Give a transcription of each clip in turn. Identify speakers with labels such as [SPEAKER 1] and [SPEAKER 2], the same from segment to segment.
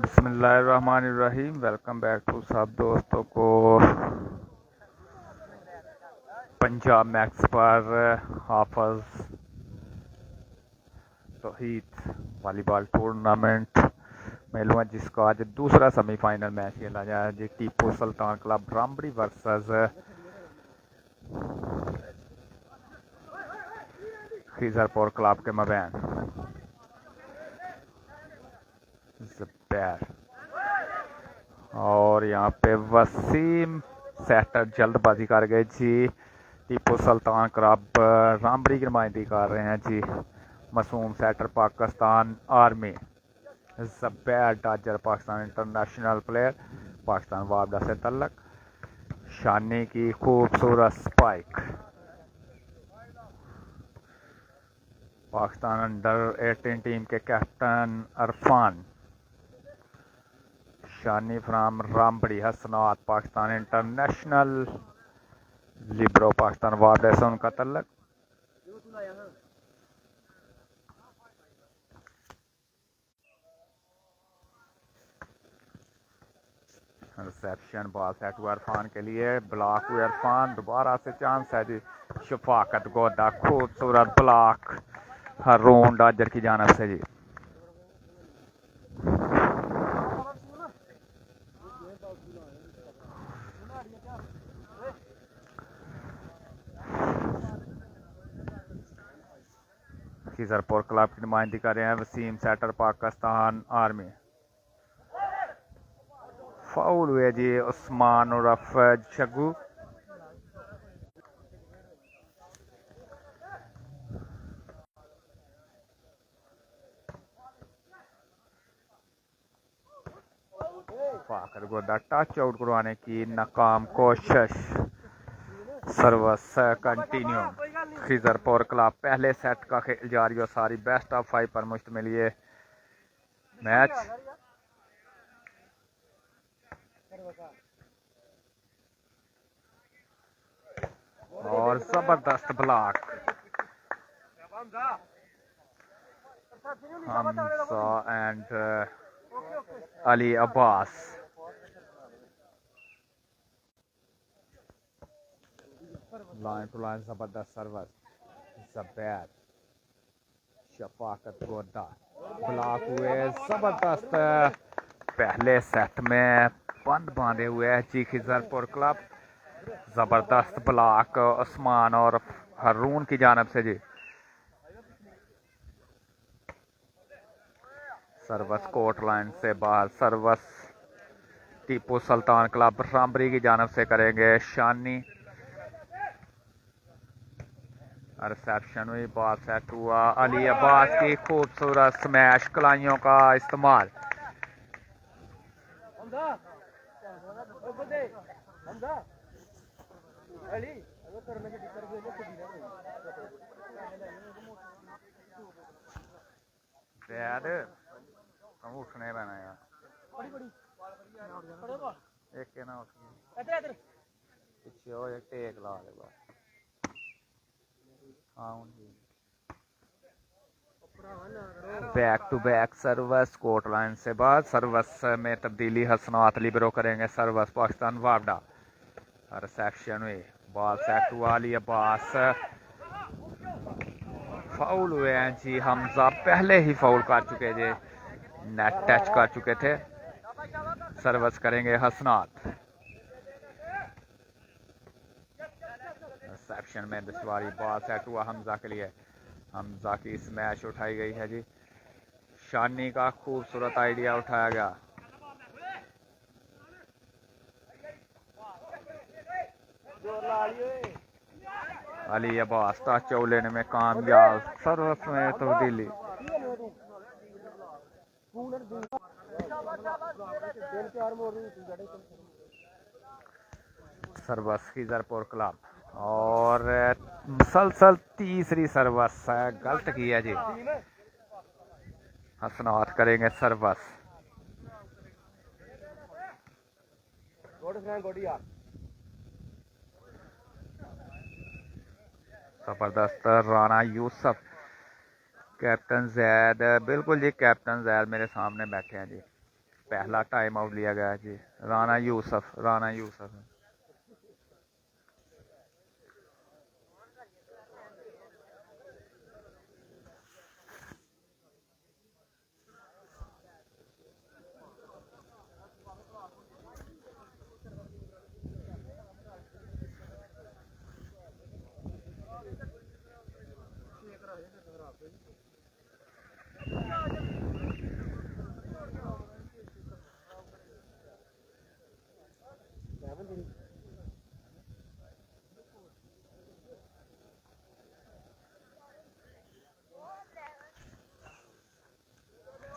[SPEAKER 1] बिस्मिल्लाहिर्रहमानिर्रहीम। Welcome back to सब दोस्तों को पंजाब मैक्स पर हाफिज तौहीद वॉलीबॉल टूर्नामेंट मेलूँ जिसका आज दूसरा सेमीफाइनल मैच खेला जाए जी। Tipu Sultan club रामबड़ी versus Khizirpur club के मबैन ज़ुबैर और यहाँ पे वसीम सेटर जल्दबाजी कर गए जी। टीपू सुल्तान क्लब रामबड़ी की नुमाइंदगी कर रहे हैं जी। मासूम सेटर पाकिस्तान आर्मी, ज़ुबैर डाजर पाकिस्तान इंटरनेशनल प्लेयर, पाकिस्तान वापडा से तल्लक। शानी की खूबसूरत स्पाइक, पाकिस्तान अंडर 18 टीम के captain Arfan. Shani from Rambari Hasnat Pakistan international libero Pakistan वापडा से उनका तल्लक। रिसेप्शन बॉल सेट हुआ इरफान के लिए, ब्लॉक हुआ इरफान, दोबारा से चांस है जी। शफाकत गोदा खूबसूरत ब्लॉक हारून डाजर की जानिब से जी। खिजरपुर क्लब की नुमाइंदगी कर रहे हैं Waseem setter Pakistan army. Foul हुए जी उस्मान उर्फ शगू। फाकर गोदा टच आउट करवाने की नाकाम कोशिश। Service continue. खिजरपुर क्लब पहले सेट का खेल जारी और सारी बेस्ट ऑफ 5 पर मुश्तमिल ये मैच। और जबरदस्त block Hamza and Ali Abbas. Line to line जबरदस्त सर्विस। ज़ुबैर, शफाकत गोदा, ब्लॉक हुए जबरदस्त। पहले सेट में बंद बांधे हुए है जी खिजरपुर क्लब। जबरदस्त ब्लॉक उस्मान और हारून की जानिब से जी। सर्विस कोर्ट लाइन से बाहर। सर्विस टीपू सुल्तान क्लब रामबड़ी की जानिब से करेंगे शानी। रिसेप्शन हुई, बॉल सेट हुआ, अली अब्बास की खूबसूरत स्मैश, कलाइयों का इस्तेमाल। उठने पैना यार, एक ना उठ पीछे हो एक टेक ला लेगा। Back to back service court line से बाद। सर्विस में तब्दीली हसनात लिब्रो करेंगे सर्विस पाकिस्तान वापडा। रिसेप्शन हुई, बॉल सेट हुआ, अली अब्बास। फाउल हुए हैं जी हमजा, पहले ही फाउल कर चुके थे, नेट टच कर चुके थे। सर्विस करेंगे हसनात। रिसेप्शन में दुश्वारी, बॉल सेट हुआ हमजा के लिए, हमजा की स्मैश उठाई गई है जी। शानी का खूबसूरत आइडिया उठाया गया। अली अब्बास टच लेने में कामयाब। सर्विस में तब्दीली। सर्वस खिजरपुर क्लब। और मुसलसल तीसरी सर्वस गलत किया जी। हसनात करेंगे सर्वस। जबरदस्त राना यूसुफ, कैप्टन जैद, बिल्कुल जी कैप्टन जैद मेरे सामने बैठे हैं जी। पहला टाइम आउट लिया गया है जी। राना यूसुफ, राना यूसुफ।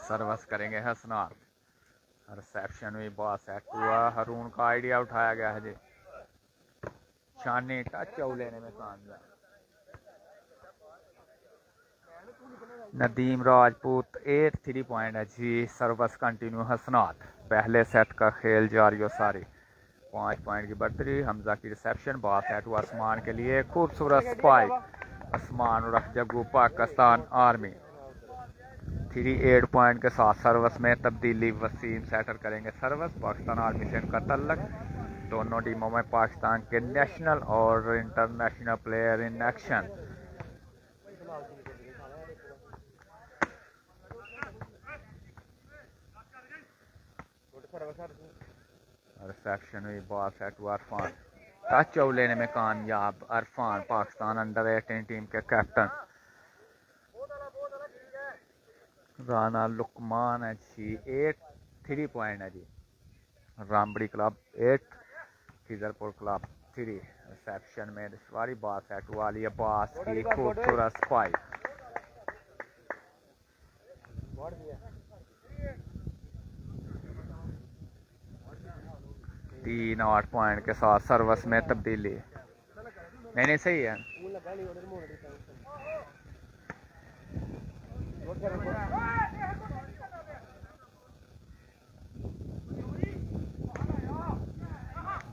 [SPEAKER 1] सर्वस करेंगे हसनात। रिसेप्शन भी बहुत सेट हुआ। हरून का आइडिया उठाया गया है जी। शानी टच लेने में कामयाब। नदीम राजपूत 8 3 पॉइंट है जी। सर्वस कंटिन्यू हसनात। पहले सेट का खेल जारी सारी। 5 पॉइंट की बढ़तरी। हमजा की रिसेप्शन बहुत सेट हुआ आसमान के लिए। खूबसूरत स्पाइक आसमान और जग्गू पाकिस्तान आर्मी 38 पॉइंट के साथ सर्वस में तब्दीली। वसीम सेटर करेंगे सर्वस। पाकिस्तान आर्मी से इनका तल्लक। दोनों टीमों में पाकिस्तान के नेशनल और international player in action. Reception हुई, बॉल सेट हुआ। अरफान टच लेने में कामयाब। अरफान पाकिस्तान अंडर 18 टीम के कैप्टन। राना लुकमान है जी। 8 3 पॉइंट है जी। रामबड़ी क्लब 8 खिजरपुर क्लब 3। रिसेप्शन में दुश्वारी बॉल सेट हुआ। अली अब्बास की खूबसूरत स्पाइक। 3 8 पॉइंट के साथ सर्वस में तब्दीली। नहीं सही है।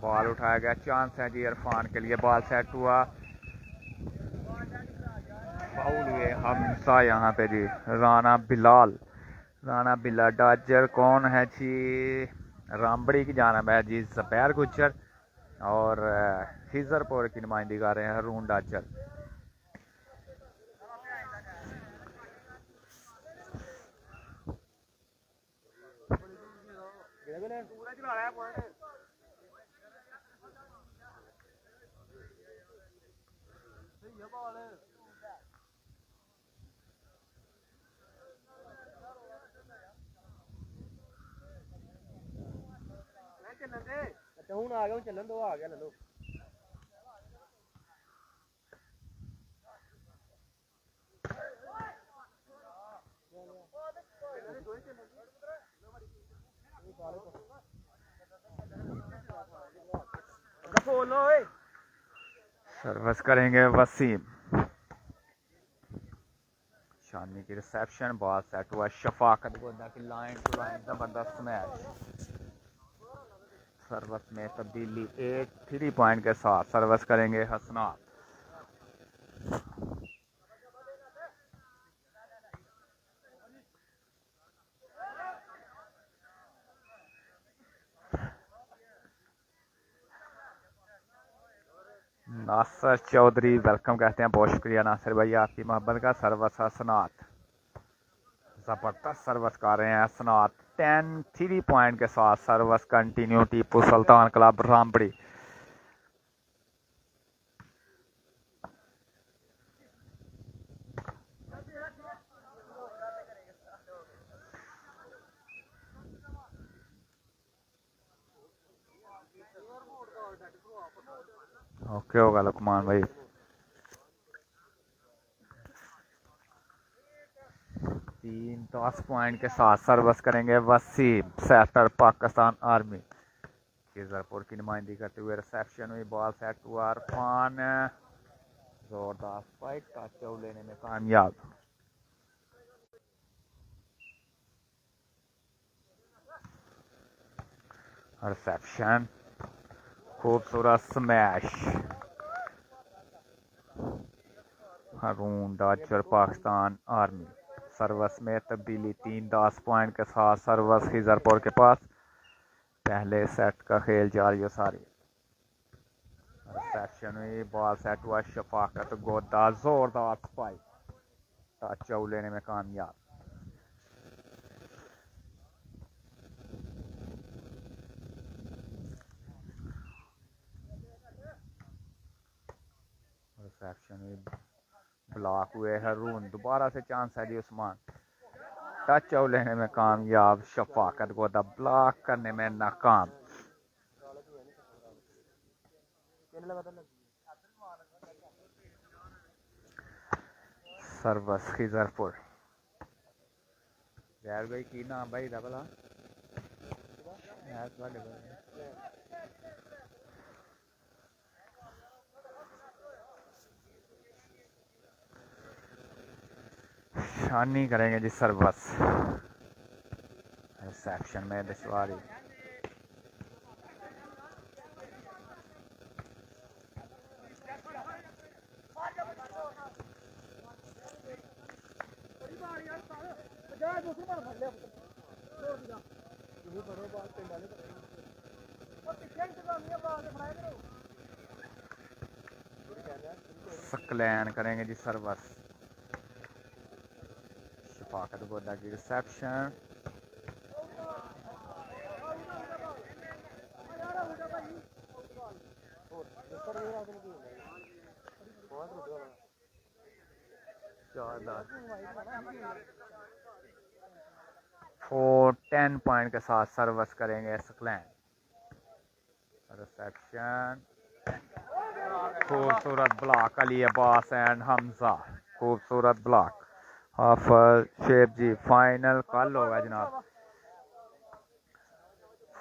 [SPEAKER 1] बॉल उठाया गया। चांस है जी इरफान के लिए। बॉल सेट हुआ। फाउल हुए हमसा यहाँ पे जी। राना बिलाल, राना बिलाल डाजर कौन है जी? रामबड़ी की जानब है जी ज़ुबैर गुज्जर। और खिजरपुर की नुमाइंदगी कर रहे हैं हरून डाजर।
[SPEAKER 2] ਹੁਣ ਆ ਗਿਆ, ਹੁਣ ਚੱਲਣ ਦੋ। ਆ ਗਿਆ ਲੈ ਲਓ।
[SPEAKER 1] सर्विस करेंगे वसीम। शानी की रिसेप्शन। बॉल सेट हुआ। शफाकत गोदा की लाइन टू लाइन जबरदस्त स्मैश। सर्विस में तब्दीली। 8 3 पॉइंट के साथ सर्विस करेंगे हसनात। नासिर चौधरी वेलकम कहते हैं। बहुत शुक्रिया नासिर भाई आपकी मोहब्बत का। सर्वस हसनात जबरदस्त सर्विस कर रहे हैं हसनात। 10 3 पॉइंट के साथ service continue. Tipu Sultan club रामबड़ी। Okay होगा लुकमान भाई। 3 10 पॉइंट के साथ सर्विस करेंगे वसीम सेक्टर पाकिस्तान आर्मी। खिजरपुर की नुमाइंदगी करते हुए रिसेप्शन हुई, बॉल सेट हुआ, इरफान जोरदार स्पाइक, टच आउट लेने में कामयाब। रिसेप्शन, खूबसूरत स्मैश, हारून डॉचर पाकिस्तान आर्मी। सर्वस में तब्दीली 3-10 पॉइंट के साथ सर्वस खिजरपुर के पास। पहले सेट का खेल जारी सारी। रिसेप्शन हुई, बॉल सेट हुआ, शफाकत गोदा जोरदार स्पाइक, टच आउट लेने में कामयाब। रिसेप्शन हुई, ब्लॉक हुए हारून, दोबारा से चांस है जी उस्मान, टच आउट लेने में कामयाब। शफाकत गोदा ब्लॉक करने में नाकाम। सर्वस खिजरपुर। यार भाई की नाम भाई दा भला यार ਤੁਹਾਡੇ शानी करेंगे जी सर्वस। रिसेप्शन में दुश्वारी, स्क्लैन करेंगे जी सर्वस। शफाकत गोदा की रिसेप्शन, फोर 10 पॉइंट के साथ सर्वस करेंगे स्क्लैन। रिसेप्शन, खूबसूरत ब्लॉक, अली अब्बास एंड हमजा, खूबसूरत ब्लॉक। हाफिज शेख जी फाइनल कल होगा जनाब।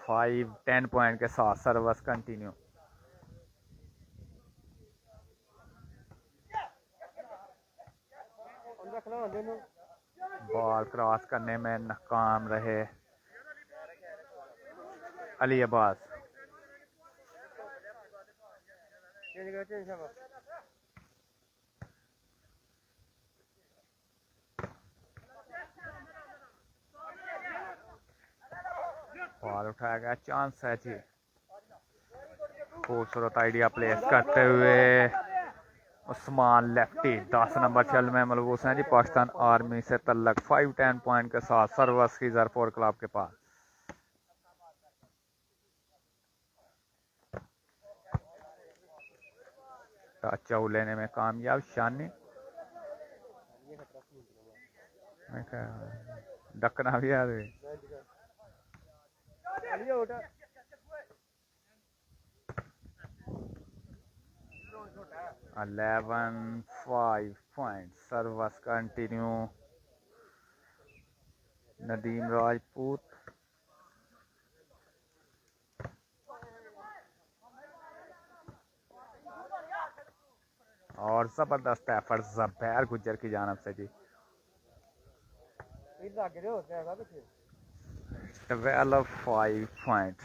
[SPEAKER 1] 5-10 पॉइंट के साथ सर्वस कंटिन्यू। बॉल क्रॉस करने में नाकाम रहे अली अब्बास। बॉल उठाया गया, चांस है जी। खूबसूरत आइडिया प्लेस करते हुए उस्मान लेफ्टी 10 नंबर चल में मलबूस हैं जी पाकिस्तान आर्मी से तल्लक। 5-10 पॉइंट के साथ सर्वस खिजरपुर क्लब के पास। टच आउट लेने में कामयाब शानी। डकना भी आ रही 11-5 पॉइंट सर्वस कंटिन्यू। नदीम राजपूत, और जबरदस्त एफर्ट ज़बैर गुज्जर की जानब से जी। 12-5 पॉइंट।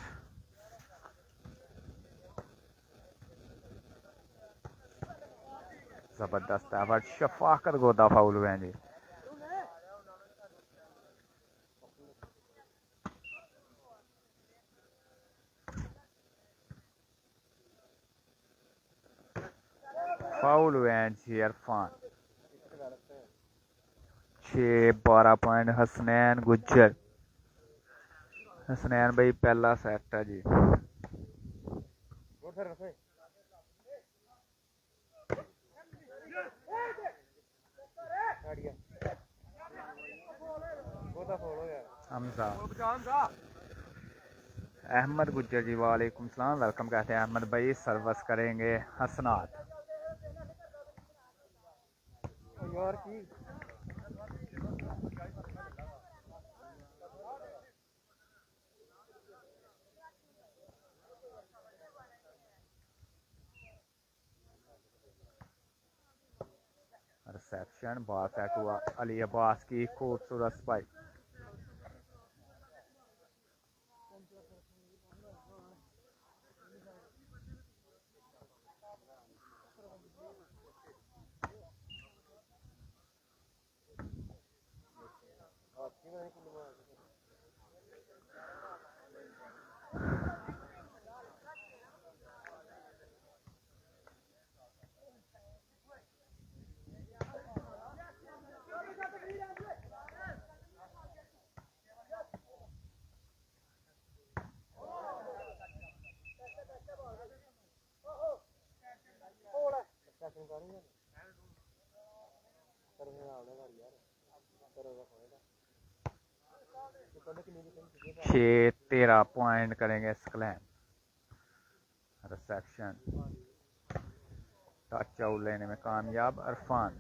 [SPEAKER 1] जबरदस्त एफर्ट, शफाकत गोदा फाउल हुए हैं जी। फाउल हुए हैं जी इरफान। 6-12 पॉइंट हसनैन गुज्जर। हसनैन भाई पहला सेट है जी। हमजा अहमद गुज्जर जी वालेकुम सलाम, वेलकम कहते हैं अहमद भाई। सर्वस करेंगे हसनात। रिसेप्शन बॉल सेट हुआ अली अब्बास की खूबसूरत स्पाइक। छः 13 पॉइंट करेंगे स्कलैन। रिसेप्शन टच आउट लेने में कामयाब Irfan.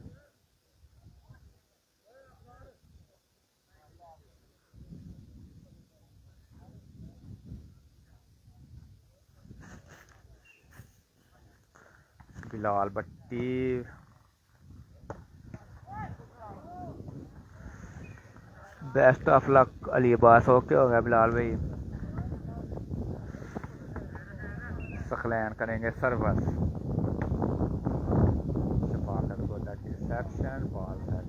[SPEAKER 1] Bilal Bhatti best of luck Ali Abbas. Okay हो गया बिलाल भाई। स्कलैन करेंगे सर्वस। शफाकत गोदा की रिसेप्शन बॉल सेट।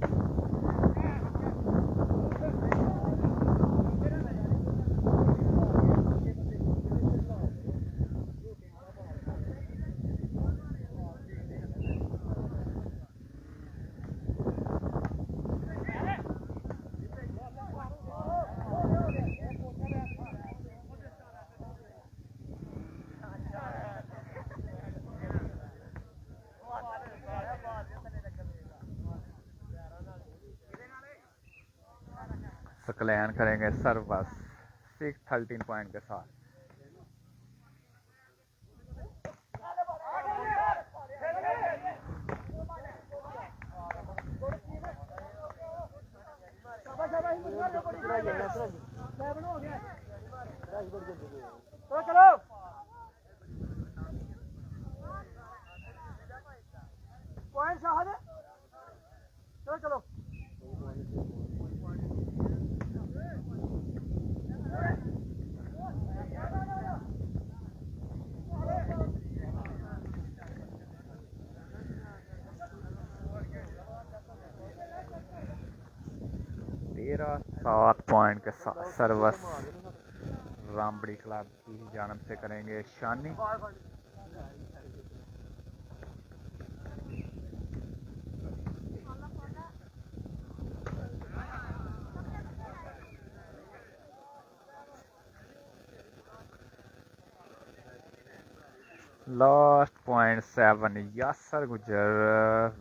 [SPEAKER 1] स्कलैन करेंगे सर्वस 13 पॉइंट के साथ।
[SPEAKER 2] चलो पॉइंट शाहद चलो चलो
[SPEAKER 1] तेरह 7 पॉइंट के साथ सर्वस रामबड़ी क्लब की जानब से करेंगे शानी। लास्ट पॉइंट 7 यासर गुजर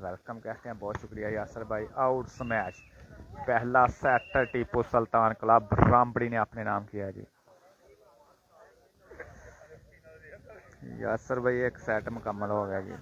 [SPEAKER 1] वेलकम कहते हैं। बहुत शुक्रिया यासर भाई। आउट स्मैश पहला सेट टीपू सुल्तान क्लब रामबड़ी ने अपने नाम किया जी। यासर भाई एक सेट मुकम्मल हो गया जी।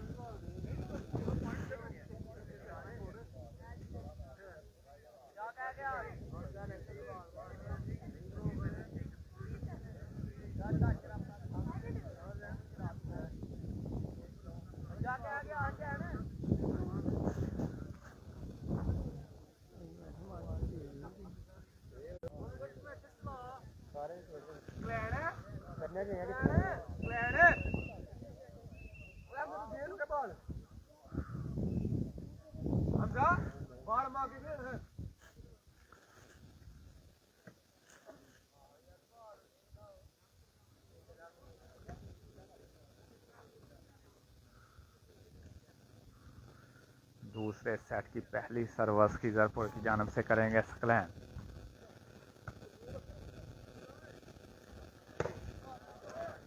[SPEAKER 1] दूसरे सेट की पहली सर्वस की जरपुर की जानब से करेंगे स्कलैन।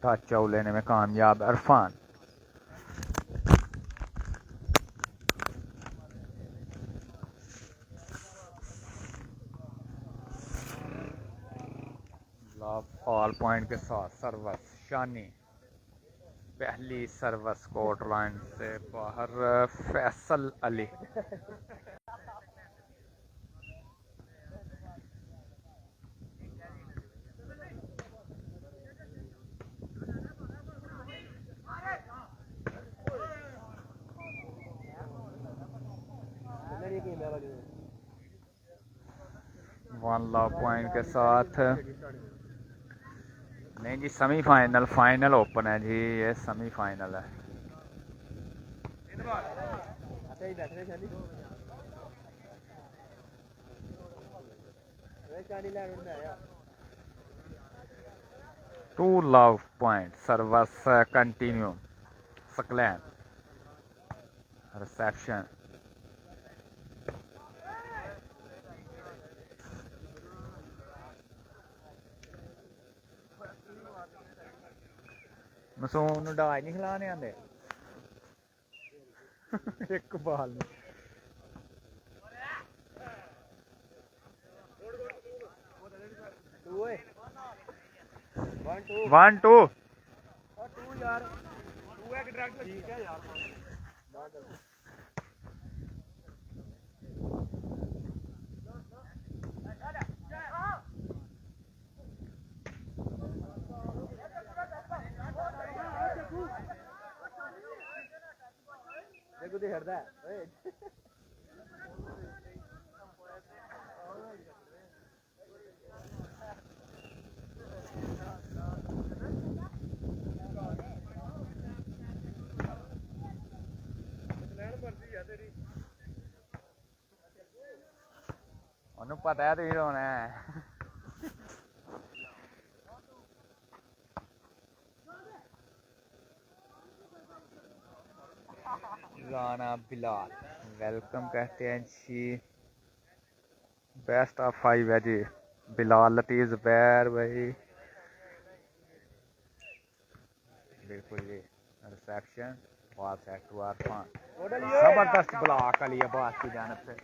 [SPEAKER 1] टच आउट लेने में कामयाब इरफान। ऑल पॉइंट के साथ सर्वस शानी। पहली सर्वस कोर्ट लाइन से बाहर Faisal Ali. One love point के साथ। नहीं जी, सेमीफाइनल फाइनल ओपन है जी, ये सेमीफाइनल है।
[SPEAKER 2] अच्छा ही बैठ रहे शाली चाली लैंड में आया
[SPEAKER 1] 2 love point service continue Scotland reception। ਮਸੂਮ ਨੂੰ ਡਾਜ ਨਹੀਂ ਖਿਲਾਣੇ ਆਂਦੇ ਇੱਕ ਬਾਲ ਨੂੰ। वन टू
[SPEAKER 2] यार तू एक डायरेक्ट ठीक है यार देखो दे हरदा ओए
[SPEAKER 1] ਉਹਨੂੰ ਪਤਾ ਹੈ ਤੁਸੀਂ ਰੋਣਾ ਹੈ। राना बिलाल वेलकम कहते हैं जी। बेस्ट ऑफ 5 है जी। बिलाल लतीफ़ ज़ुबैर भाई बिल्कुल जी। Reception ball set to Arfan, जबरदस्त ब्लॉक अली अब्बास की जानब से।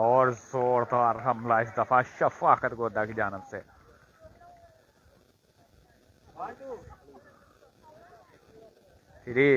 [SPEAKER 1] और जोरदार हमला इस दफा शफाकत गोदा की जानब से। थ्री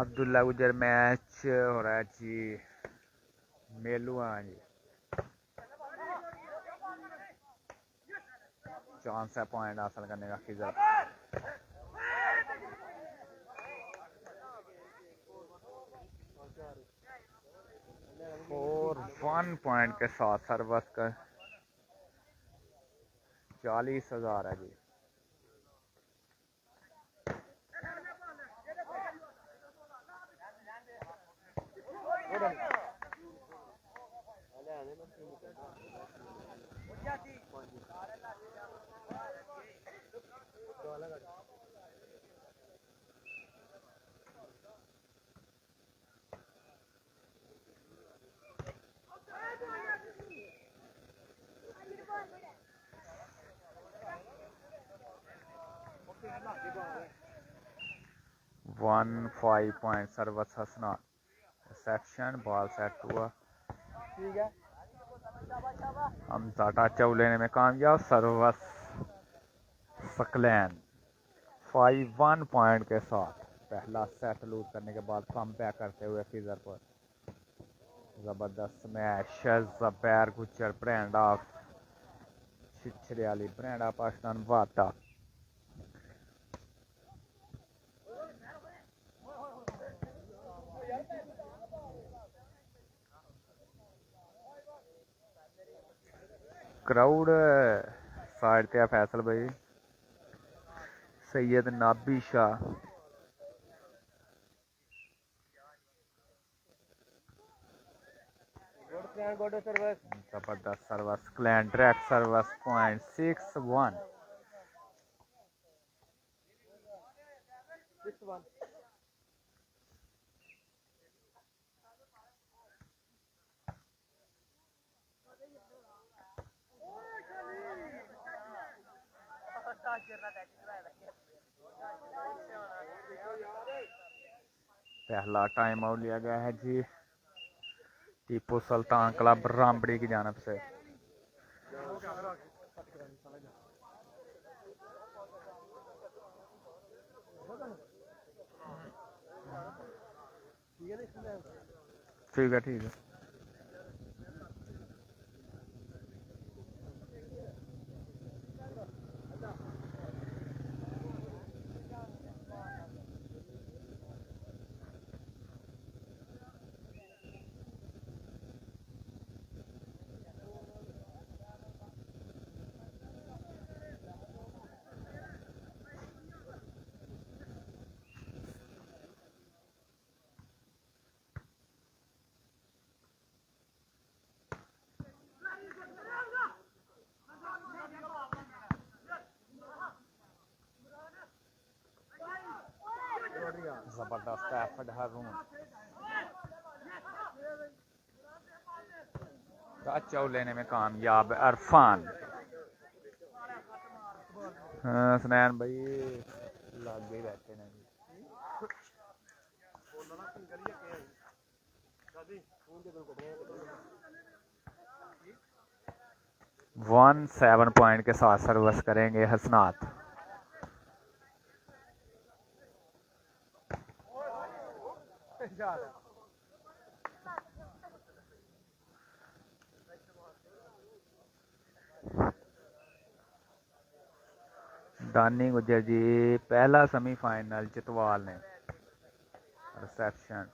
[SPEAKER 1] अब्दुल्ला गुजर मैच हो रहा है जी। मेलू हाँ जी, चांस है पॉइंट हासिल करने का खिजर। और 1 पॉइंट के साथ सर्वस का 40,000 है जी। वन 5 पॉइंट सर्वस हसना रिसेप्शन बॉल सेट हुआ।
[SPEAKER 2] ठीक है
[SPEAKER 1] हम टाचा लेने में कामयाब। सर्वस स्कॉटलैंड 5-1 पॉइंट के साथ पहला सेट लूज करने के बाद कम बैक करते हुए फिजर पर जबरदस्त match. Zubair Gujjar brand of छिछरियाली ब्रांड ऑफ पाकिस्तान वाटा। क्राउड साइड ते फैसल भाई सैयद नाबी शाह जबरदस्त सर्वस क्लैन ट्रैक सर्वस पॉइंट 6-1। पहला टाइम आउट लिया गया है जी टीपू सुल्तान क्लब रामबड़ी की जानब से। ठीक है ठीक है। जबरदस्त एफर्ट हारून टच आउट लेने में कामयाब अरफान। हसनैन भाई लग गए बैठे ने 17 पॉइंट के साथ सर्विस करेंगे हसनात। दानी गुजर जी पहला सेमीफाइनल चितवाल ने रिसेप्शन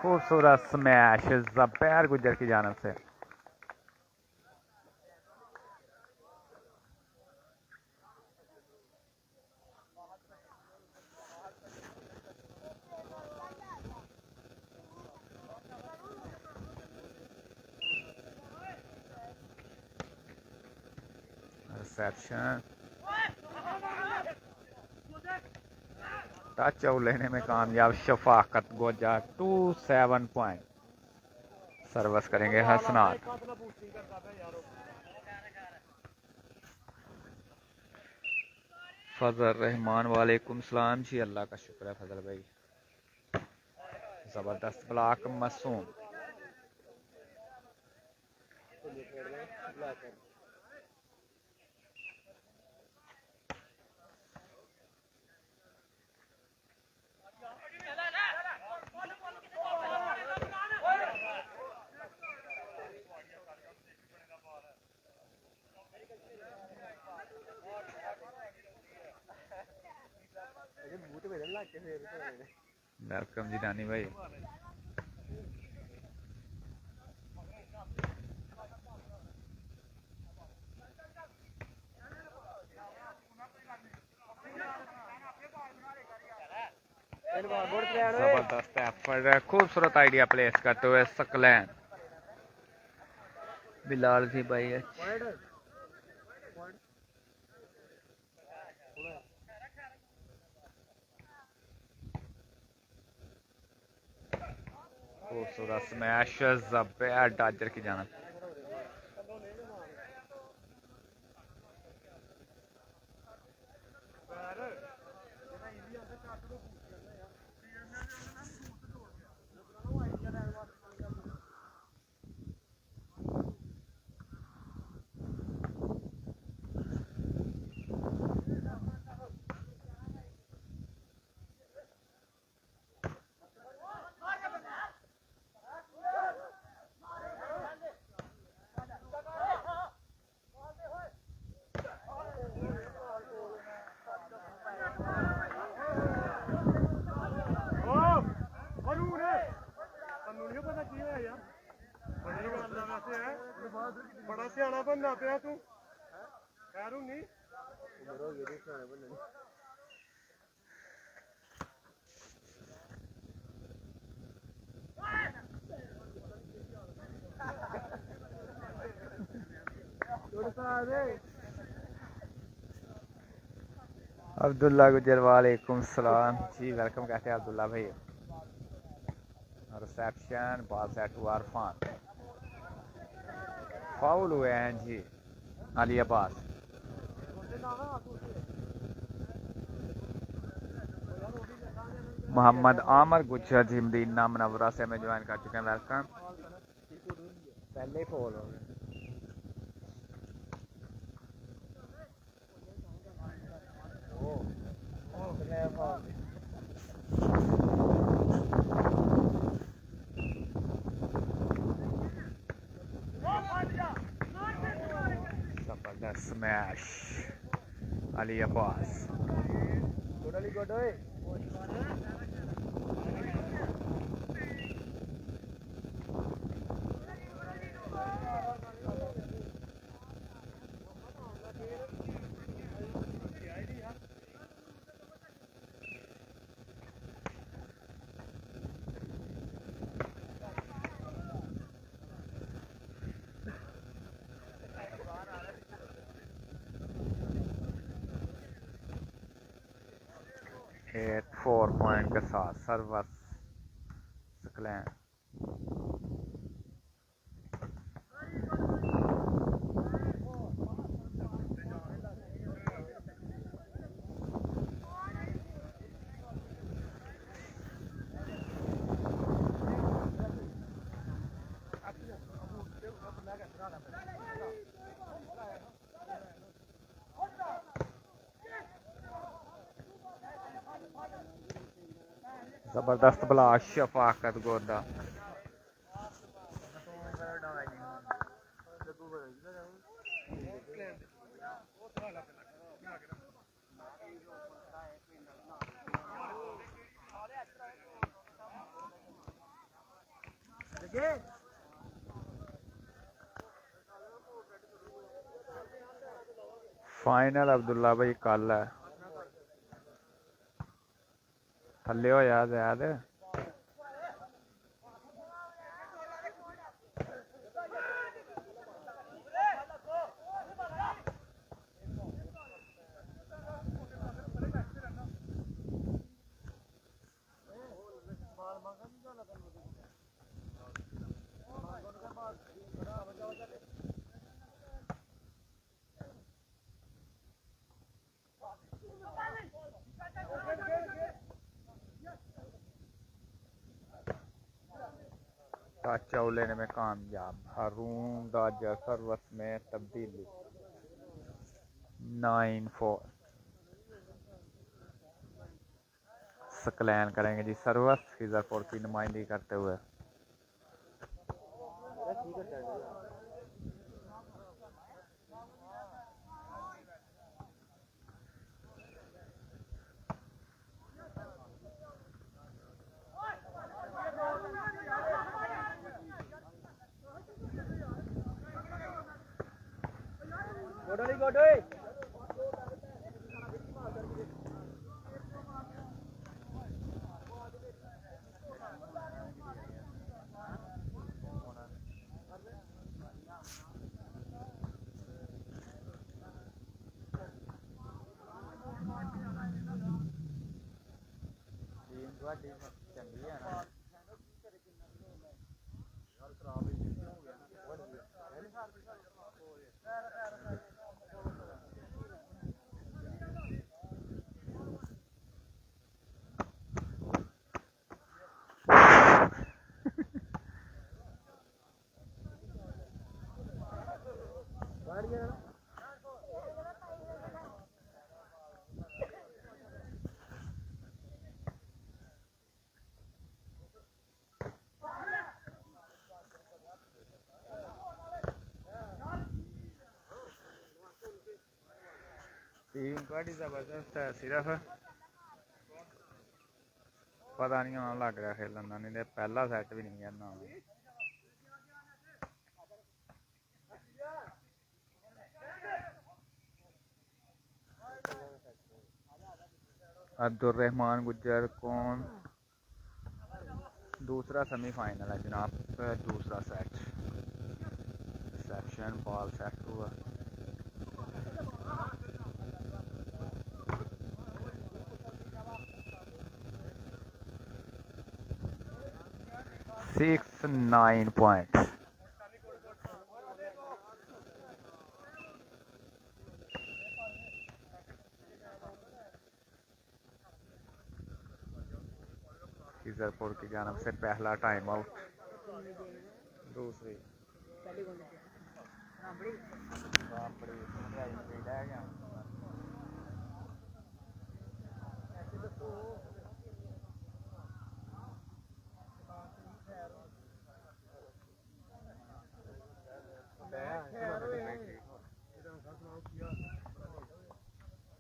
[SPEAKER 1] खूबसूरत स्मैश ज़बैर गुजर की जानब से। रिसेप्शन टच आउट लेने में कामयाब शफाकत गोजा 27 पॉइंट सर्विस करेंगे हसनात। फजल रहमान वालेकुम सलाम जी। अल्लाह का शुक्र है फजल भाई। जबरदस्त ब्लॉक मासूम वेलकम जी दानी भाई। जबरदस्त एफर्ट खूबसूरत आइडिया प्लेस करते हुए सकलैन बिलाल जी भाई। खूबसूरत स्मैश ज़बैर डाजर की जानब।
[SPEAKER 2] बड़ा सियाना बनना पिया तू खैरू नहीं उम्र हो गई सियाने बनने
[SPEAKER 1] अब्दुल्ला गुजर वालेकुम सलाम जी। वेलकम कहते हैं अब्दुल्ला भाई। रिसेप्शन बॉल सेट हुआ अरफान। फाउल हुए हैं जी अली अब्बास। मोहम्मद आमर गुजर जी मदीना मुनव्वरा से हमें ज्वाइन कर चुके हैं। वेलकम। पहले ही फॉल हो गए। जबरदस्त smash Ali Abbas. At 4 point के साथ सर्वर स्क्लैन। जबरदस्त ब्लास्ट शफाकत गोदा। फाइनल अब्दुल्ला भाई कल है। थल्ले हो याद याद टच आउट लेने में कामयाब। हारून दाजा सर्वस में तब्दीली 9-4। स्क्लैन करेंगे जी सर्वस खिजरपुर की नुमाइंदगी करते हुए। चंगी है ना। टीम बड़ी जबरदस्त है। सिर्फ पता नहीं होना लग रहा खेलन का, नहीं तो पहला सैट भी नहीं करना। अब्दुल रहमान गुज्जर कौन दूसरा सेमीफाइनल है जनाब। दूसरा सेट रिसेप्शन बॉल सेट हुआ। Six 9 point. ईजरपुर की जानब से पहला टाइम आउट। दूसरी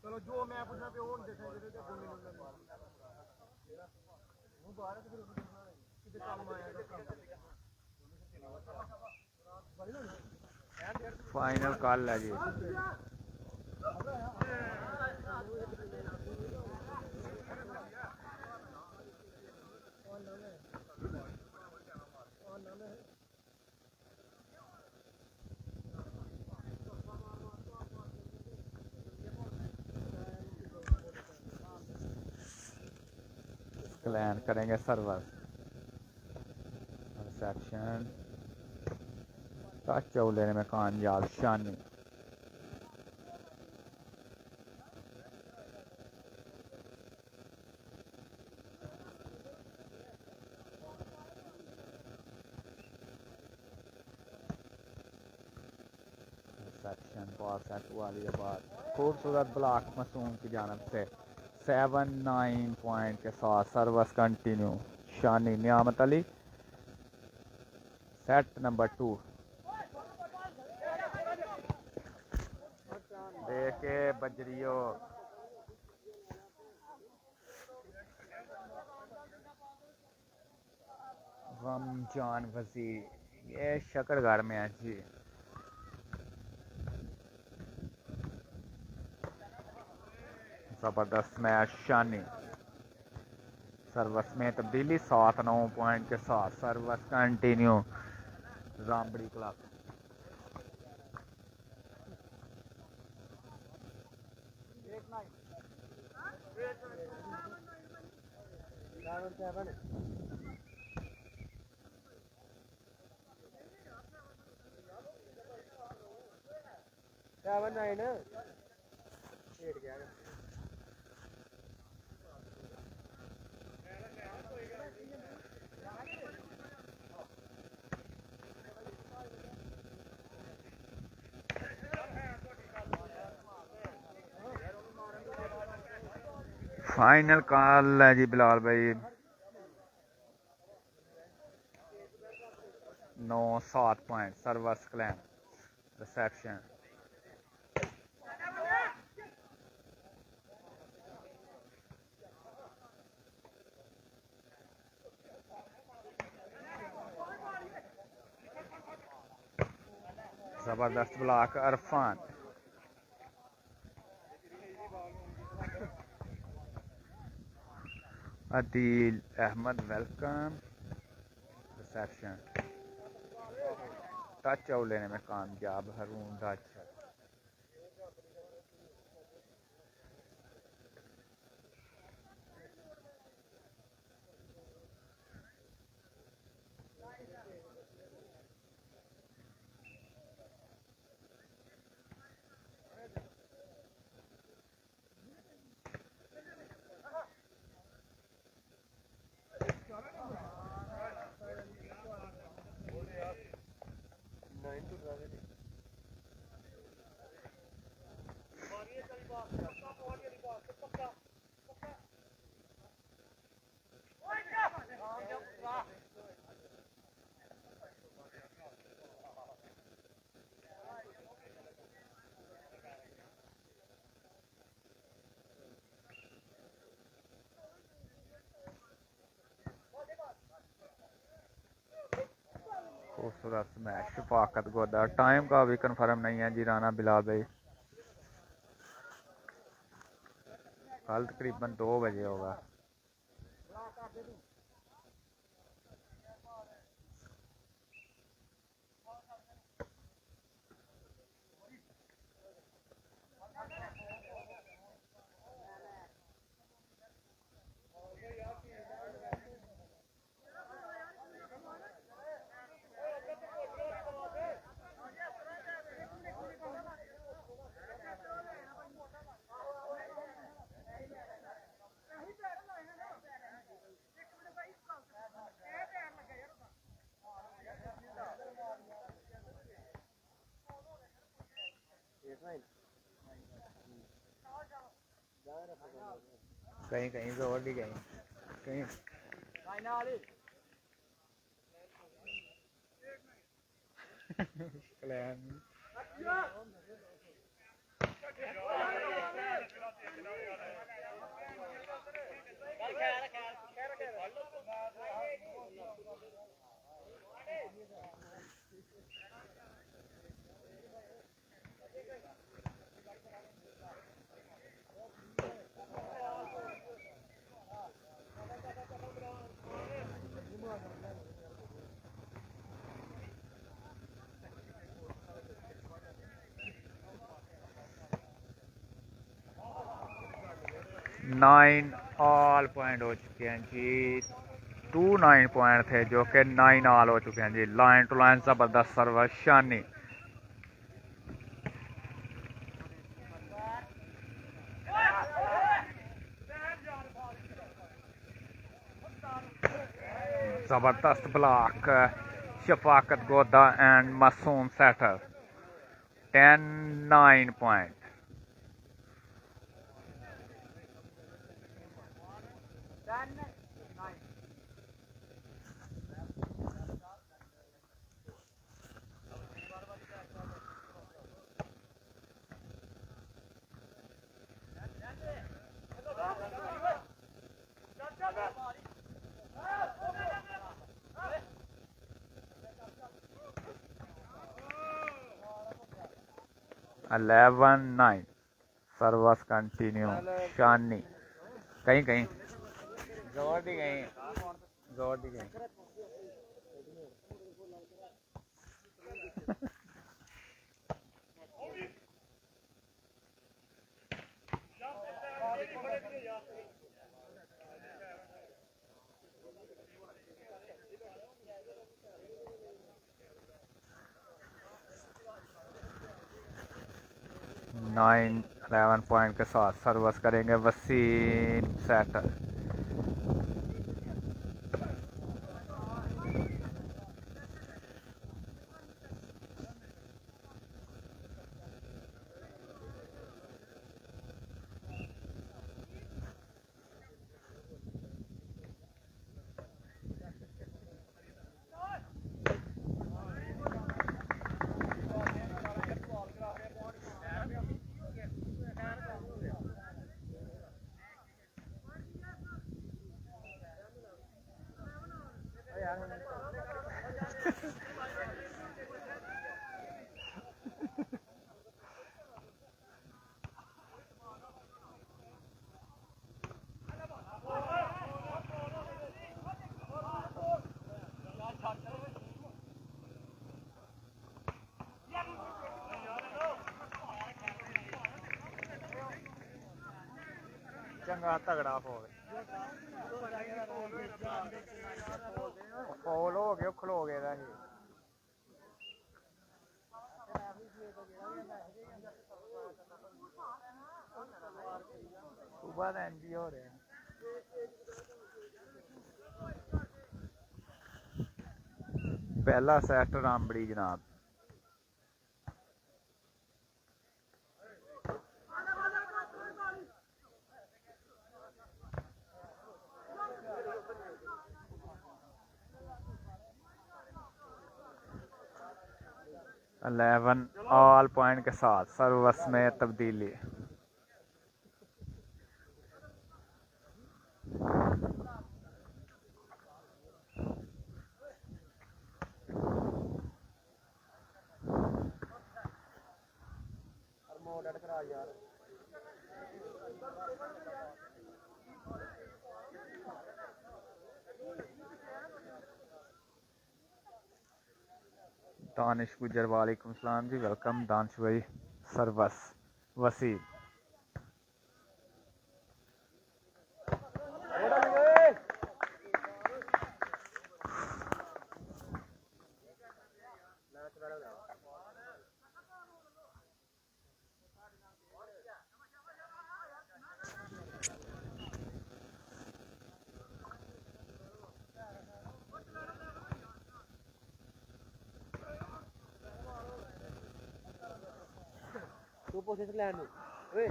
[SPEAKER 2] चलो जो मैं पूछना पे और देखा जरे ते गोली लग वो बाहर तो फिर किते काम आएगा
[SPEAKER 1] फाइनल कॉल है जी। क्लैन करेंगे सर्वर रिसेप्शन। टच आउट लेने में कामयाब शानी। रिसेप्शन बॉल सेट वाली के बाद खूबसूरत ब्लॉक मासूम की जानब से 7-9 पॉइंट के साथ सर्विस कंटिन्यू। शानी नियामत अली सेट नंबर 2 देखे बजरियो। रमजान वजीर ये शकरगार में है जी। जबरदस्त मैच शानी। सर्विस में तब्दीली 7-9 पॉइंट के साथ service continue Rambari club. Final call है जी बिलाल भाई। 9-7 पॉइंट सर्विस क्लैन रिसेप्शन। जबरदस्त block Arfan. Adeel Ahmed welcome reception. Touch out लेने में कामयाब हरून डच। खूबसूरत मैच शफाकत गोदा। टाइम का भी कंफर्म नहीं है जी राना बिलाल भाई। कल तकरीबन 2 बजे होगा। कहीं कहीं जोर दी कहीं कहीं कलैन 9 ऑल पॉइंट हो चुके हैं जी। 2 9 पॉइंट थे जो कि 9 ऑल हो चुके हैं जी। लाइन टू लाइन जबरदस्त सर्विस शानी। जबरदस्त block Shafaqat Goda and Masoom setter. 10 9 point. Eleven 9 service continue Shani. कहीं कहीं जोर दी कहीं जोर दी कहीं नाइन 11 पॉइंट के साथ सर्विस करेंगे वसीम सेटर। चंगा तगड़ा फौल फौल हो गया खलो गया ही सुबह एनजी हो रहे हैं। पहला सेट रामबड़ी जनाब। इलेवन ऑल पॉइंट के साथ सर्विस में तब्दीली। दानिश गुजर वालेकुम सलाम जी। वेलकम दानिश भाई। सर्विस वसीम
[SPEAKER 2] तू पुछ लैन ओए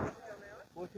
[SPEAKER 2] पुछ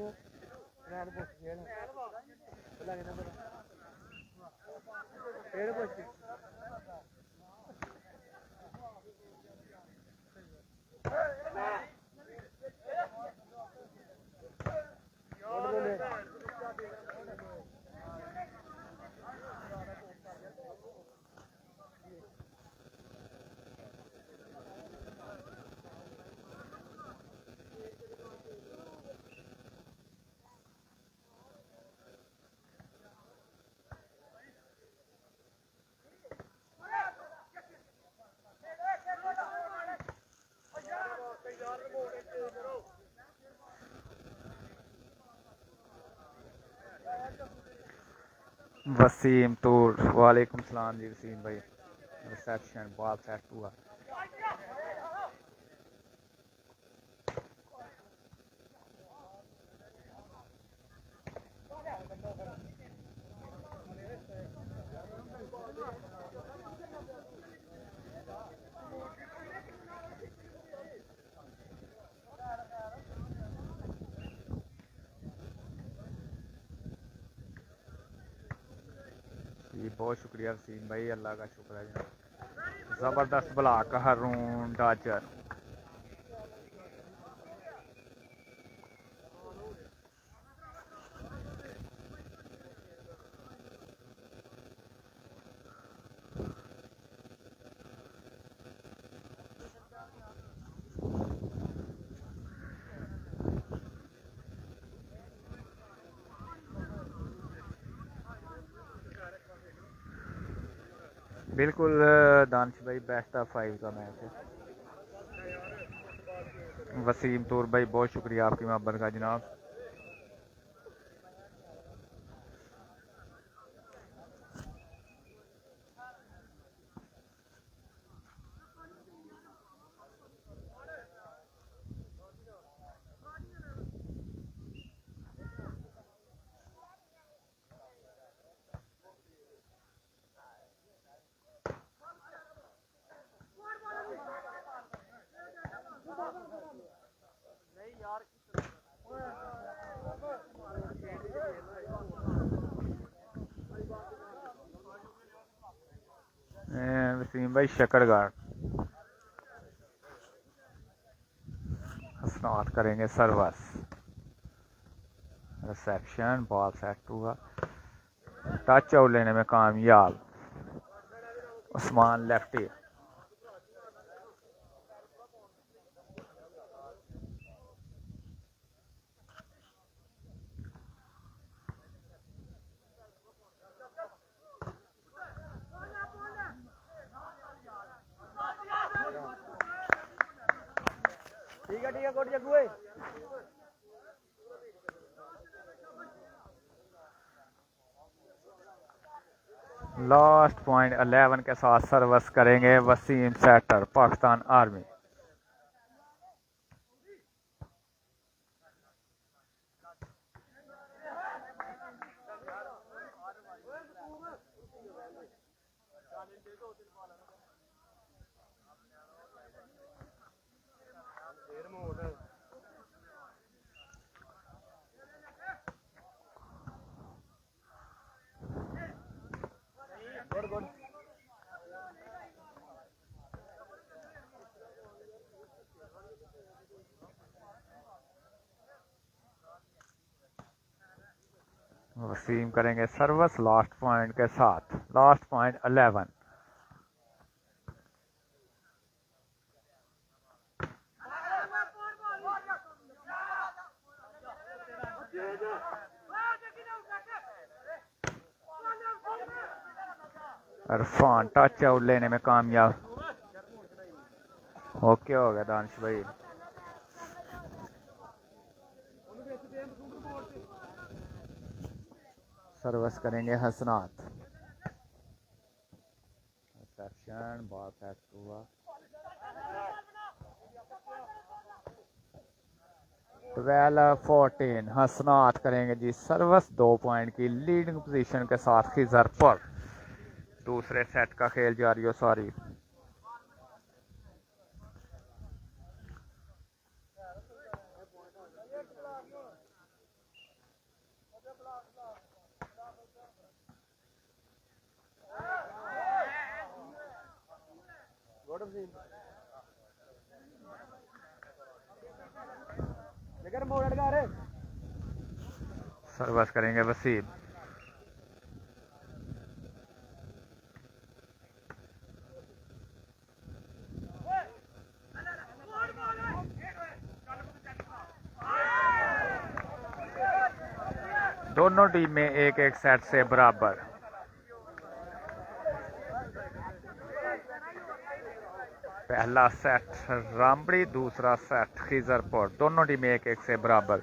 [SPEAKER 1] वसीम तूर, वालेकुम सलाम जी वसीम भाई। रिसेप्शन बॉल सेट हुआ। जी बहुत शुक्रिया वसीम भाई, अल्लाह का शुक्र है जी। ज़बरदस्त ब्लॉक हारून डाजर। बिल्कुल दानिश भाई, बेस्ट ऑफ 5 का मैच है। वसीम तूर भाई बहुत शुक्रिया आपकी मोहब्बत का जनाब। वसीम भाई शकरगार हसनात करेंगे सर्वस। रिसेप्शन बॉल सेट हुआ। टच आउट लेने में कामयाब उस्मान लेफ्टी।
[SPEAKER 2] ठीक है कोट जगुए।
[SPEAKER 1] लास्ट पॉइंट 11 के साथ सर्विस करेंगे वसीम सेटर पाकिस्तान आर्मी। वसीम करेंगे सर्विस लास्ट पॉइंट के साथ। Last point 11। Irfan touch out लेने में कामयाब। ओके हो गया दानिश भाई। सर्विस करेंगे हसनात। रिसेप्शन बॉल सेट हुआ। 12-14 हसनात करेंगे जी सर्विस। 2 पॉइंट की लीडिंग पोजीशन के साथ खिजर पर दूसरे सेट का खेल जारी हो। सॉरी सर्विस करेंगे वसीम। दोनों टीमें एक एक सेट से बराबर। पहला सेट रामबड़ी, दूसरा सेट खिजरपुर, दोनों टीमें एक एक से बराबर।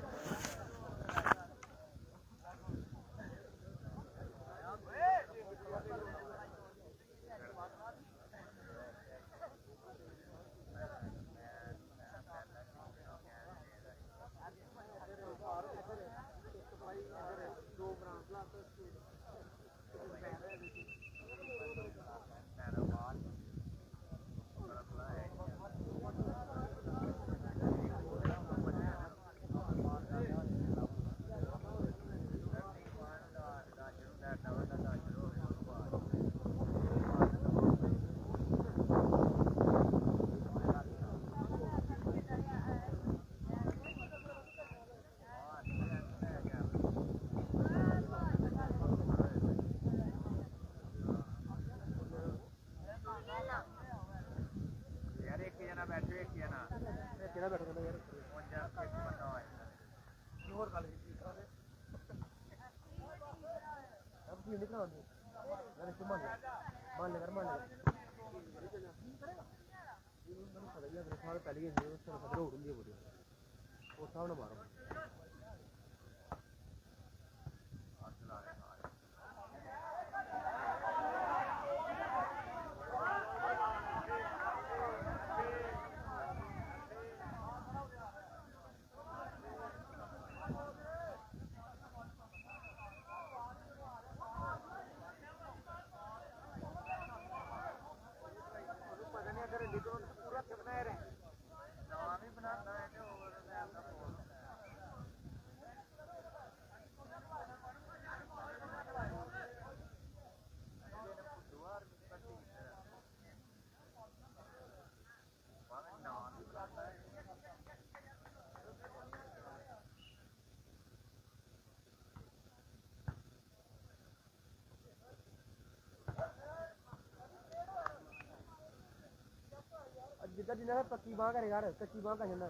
[SPEAKER 3] जिधर जिन्हें पक्की बांह करे यार, कच्ची बांह का जाना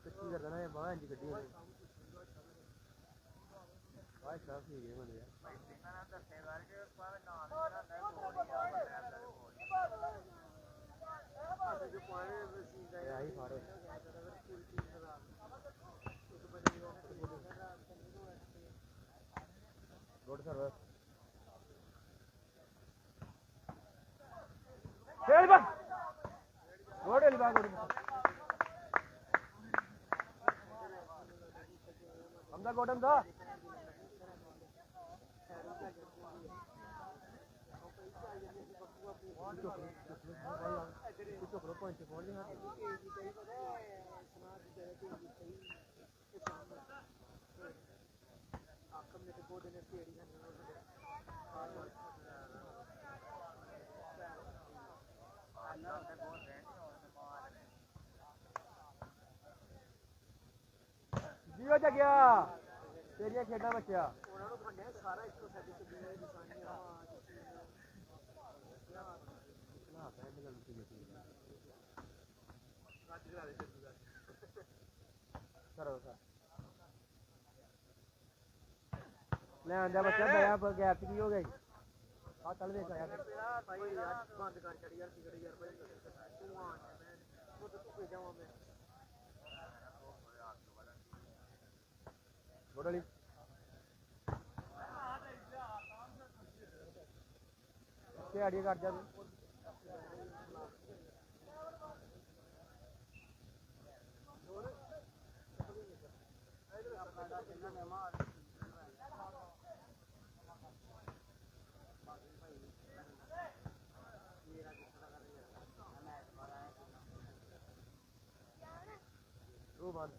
[SPEAKER 3] कच्ची कर देना, बांह इंज कड्डी होनी बाय साफ ही है बंदे यार भाई सिंगा ना दसे करके पर नाम बनाता है बोल जो पानी सीधा है आई फाड़ो गुड सर्विस खेल बस गुड एलिबा गुड हमदा गोटम दा जियो जगया तेरिया खेडा बच्चा सारा इसको ले आंदा बच्चा दया पर गैप की हो गई आ चल देख यार भाई यार बंद कर चढ़ यार सिगरेट यार भाई तू आ मैं वो तो पे जाऊं मैं गोडली के आड़िए काट जा बंद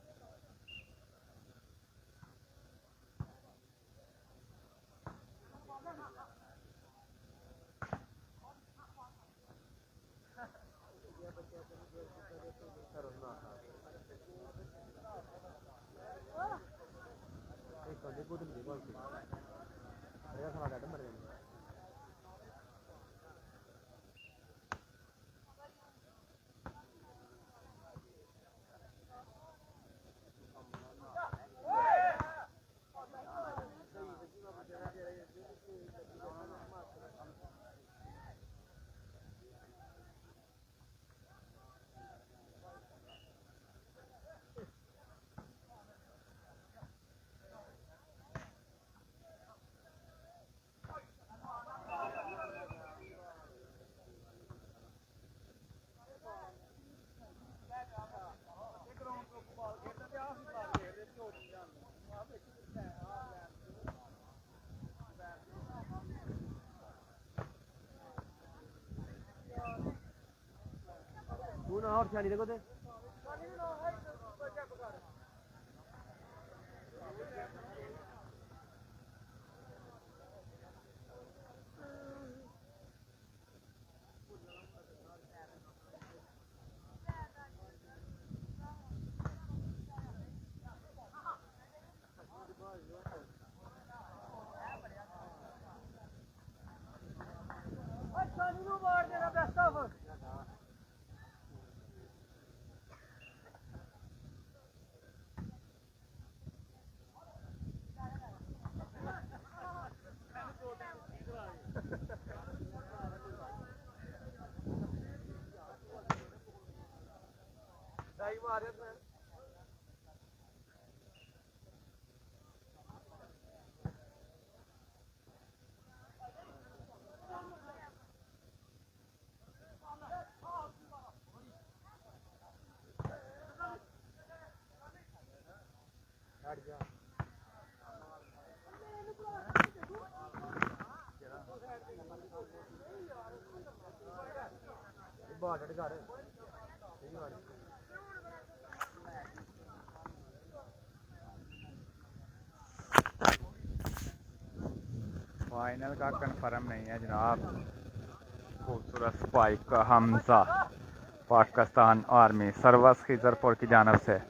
[SPEAKER 3] ਤੂੰ ਨਾ ਹੋਰ ਛਾਣੀ ਦੇਖੋ ਤੇ ਛਾਣੀ ਨੂੰ ਮਾਰ ਦੇਣਾ ਬੈਸਟ ਆਫ ਸਹੀ ਮਾਰਿਆ ਤੂੰ ਬਾਹਰ ਡਟ ਕਰ ਸਹੀ ਮਾਰ
[SPEAKER 1] फाइनल का कंफर्म नहीं है जनाब। खूबसूरत स्पाइक का हमजा पाकिस्तान आर्मी सर्वस खिजरपुर की जानब से।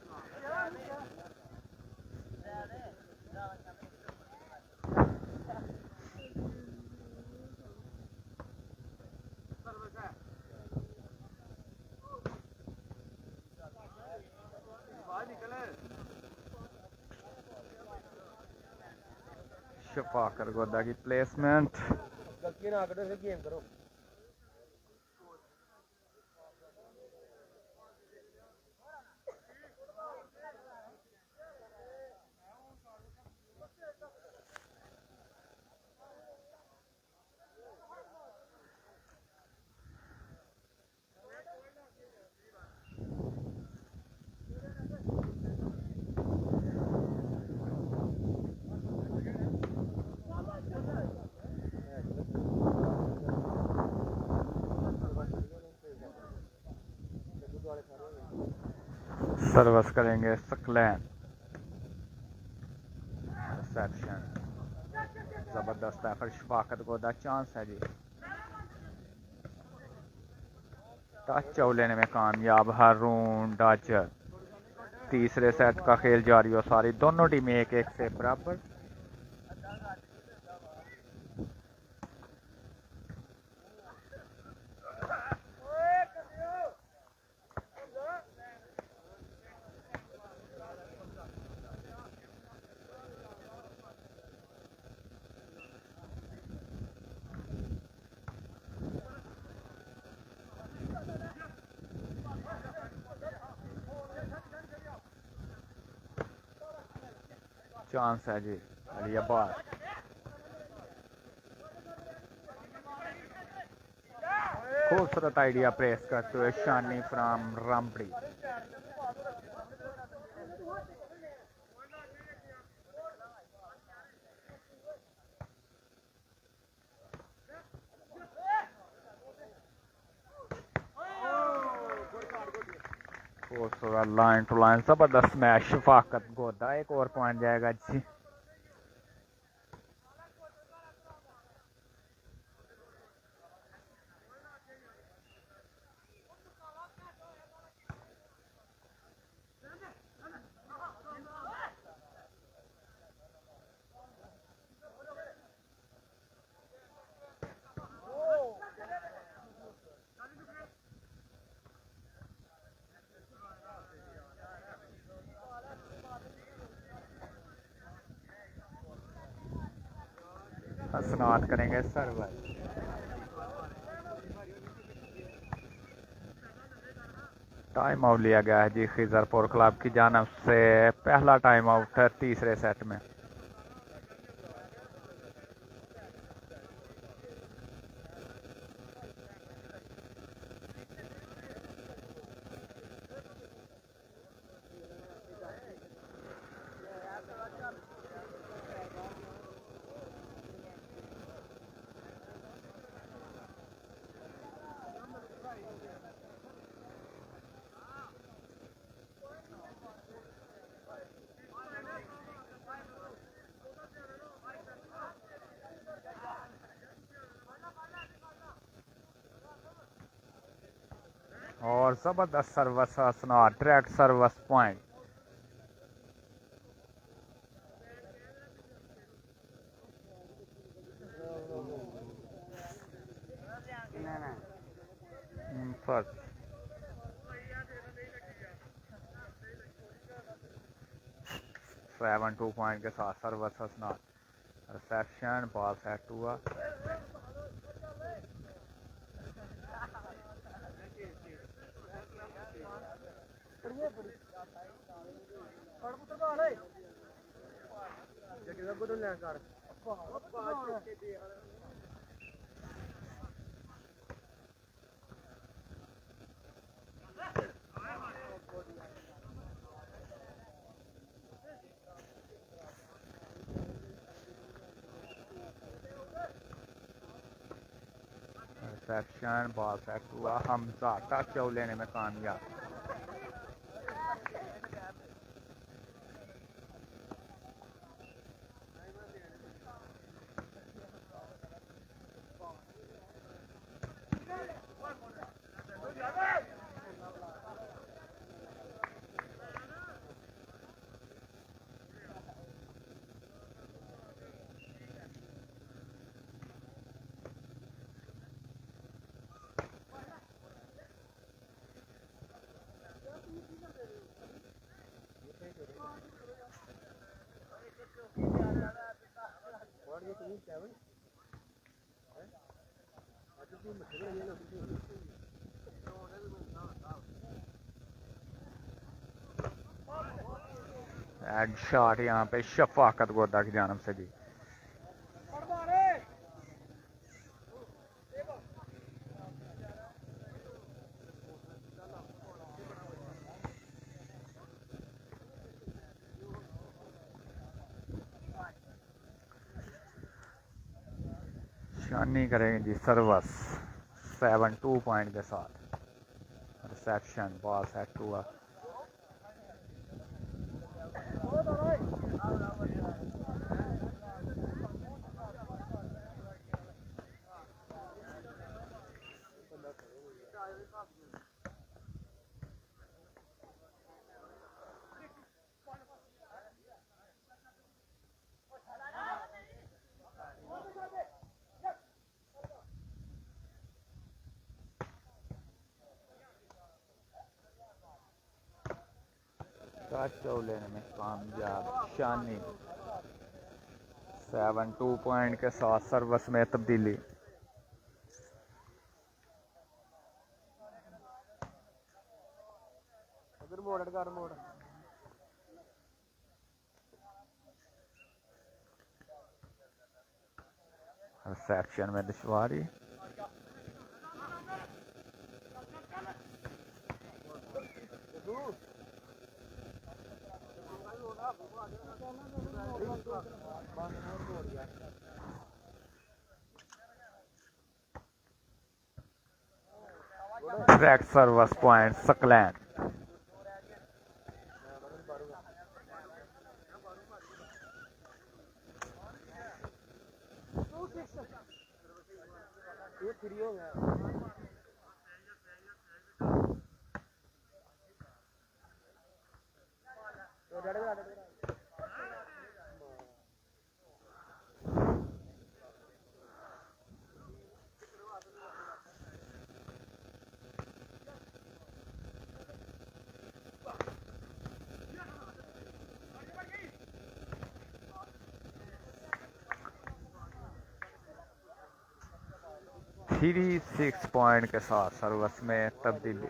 [SPEAKER 1] शफाकर गोदा की प्लेसमेंट।
[SPEAKER 3] गलती ना करो फिर गेम करो
[SPEAKER 1] सर्विस करेंगे सकलैन। रिसेप्शन जबरदस्त है पर शफाकत गोदा चांस है जी। टच चौ लेने में कामयाब हारून डाचर। तीसरे सेट का खेल जारी हो सारी दोनों टीमें एक एक से बराबर। चांस है जी अलियाबाद। खूबसूरत आइडिया प्रेस करते हुए शानी फ्राम रामपड़ी। खूबसूरत लाइन टू लाइन जबरदस्त मैच शफाकत गोदा। एक और पॉइंट जाएगा जी। स्नान करेंगे सर्वर। टाइम आउट लिया गया है जी खिजरपुर क्लब की जानब से। पहला टाइम आउट है तीसरे सेट में। और जबरदस्त सर्वस असना डायरेक्ट सर्वस पॉइंट। फर्स्ट 7-2 पॉइंट के साथ सर्वस असना। रिसेप्शन बॉल सेट हुआ। रिसेप्शन बॉल सेट हुआ। हमजा टच लेने में कामयाब। एड शॉट यहाँ पे शफाकत गोदा की जानब से जी। शानी करेंगे जी सर्वस 7-2 पॉइंट के साथ। रिसेप्शन बॉल सेट हुआ। टच लेने में कामयाब शानी। 7-2 पॉइंट के साथ सर्वस में तब्दीली। रिसेप्शन में दुश्वारी। Track service point Saqlain. 36 point के साथ सर्वस में तब्दीली।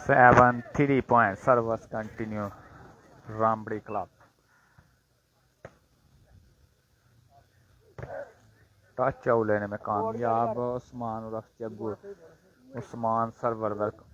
[SPEAKER 1] Seven 3 point service continue Rambari club. Touch out लेने में कामयाब उस्मान उर्फ जग्गू। उस्मान सर्वर वर्क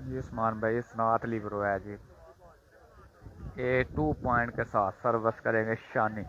[SPEAKER 1] जी उस्मान भाई स्नात लिबरो है जी। ये 2 पॉइंट के साथ सर्विस करेंगे शानी।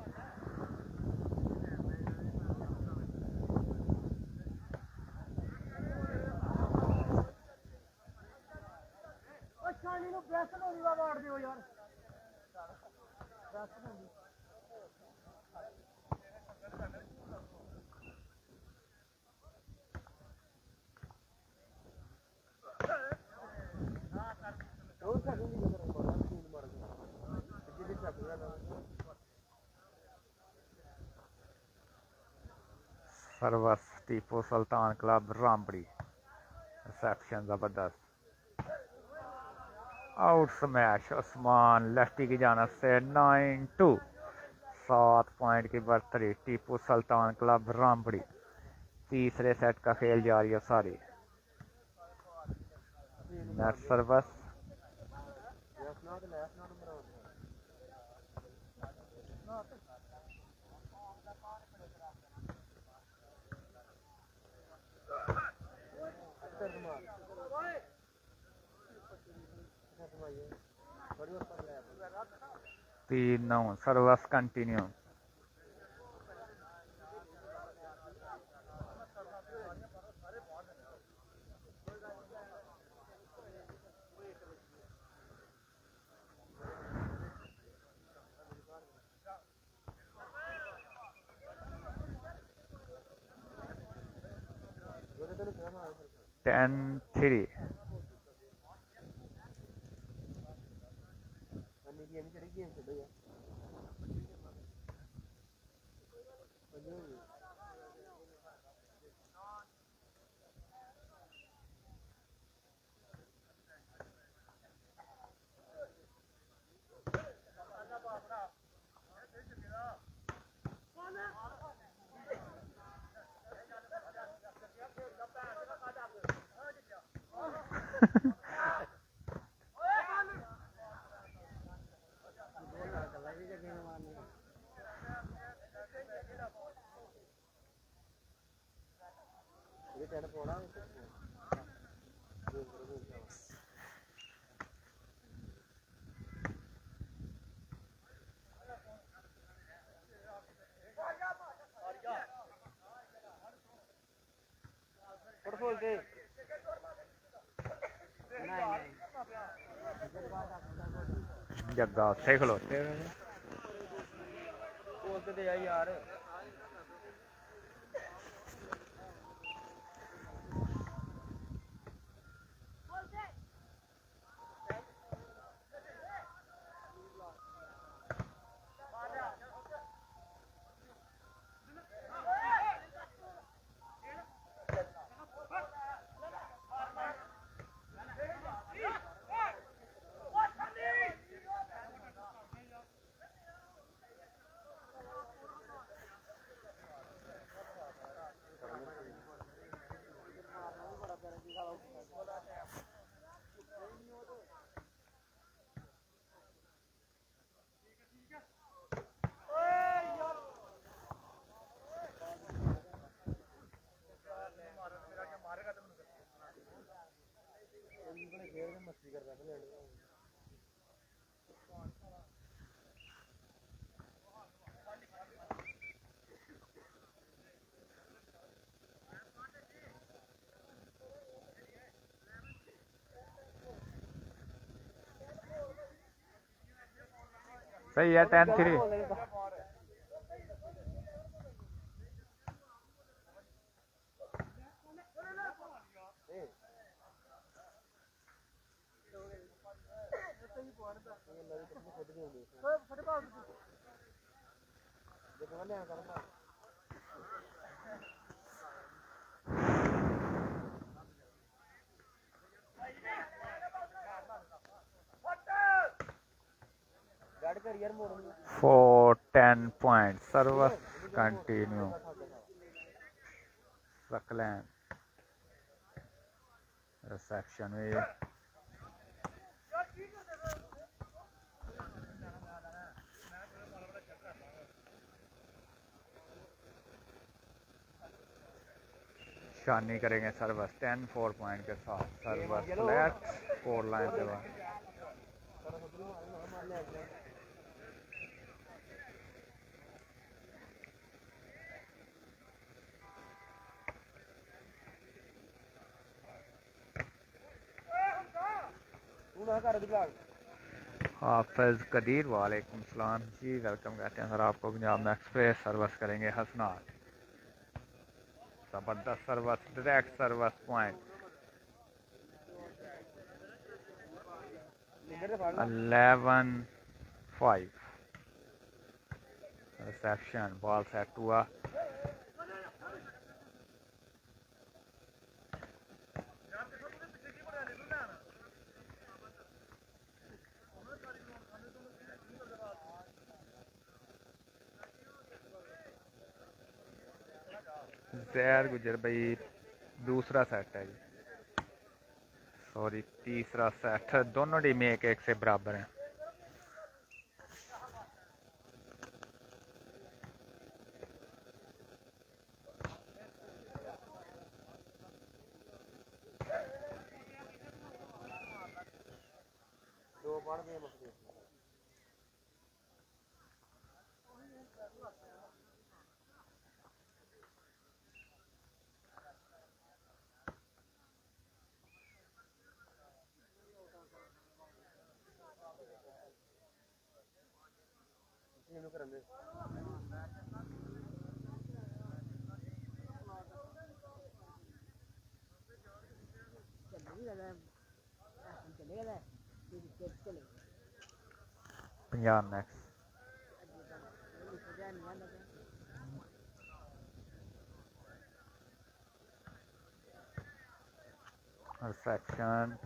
[SPEAKER 1] सर्वस टीपू सुल्तान क्लब रामबड़ी। रिसेप्शन जबरदस्त। आउट स्मैश उस्मान लेफ्टी की जानब से 9-2। 7 पॉइंट की बढ़तरी टीपू सुल्तान क्लब रामबड़ी। तीसरे सेट का खेल जारी है सारी। नेट सर्वस तीन 9 सर्वस कंटिन्यू। टेन 3। जग्गा उत्थे खलोते बोलते यार। सही है 10-3 for 10 points. Service continue. Suckland. Reception with शानी करेंगे सर्विस 10-4 पॉइंट के साथ सर्विस फ्लैट 4 लाइन के बाद हाफिज कदीर वालेकुम सलाम जी वेलकम कहते हैं सर आपको पंजाब में एक्सप्रेस सर्विस करेंगे हसनात जबरदस्त service direct service point 11-5 reception ball set हुआ जहर गुजर भाई दूसरा सेट है जी सॉरी तीसरा सेट दोनों टीमें एक एक से बराबर हैं Punjab next reception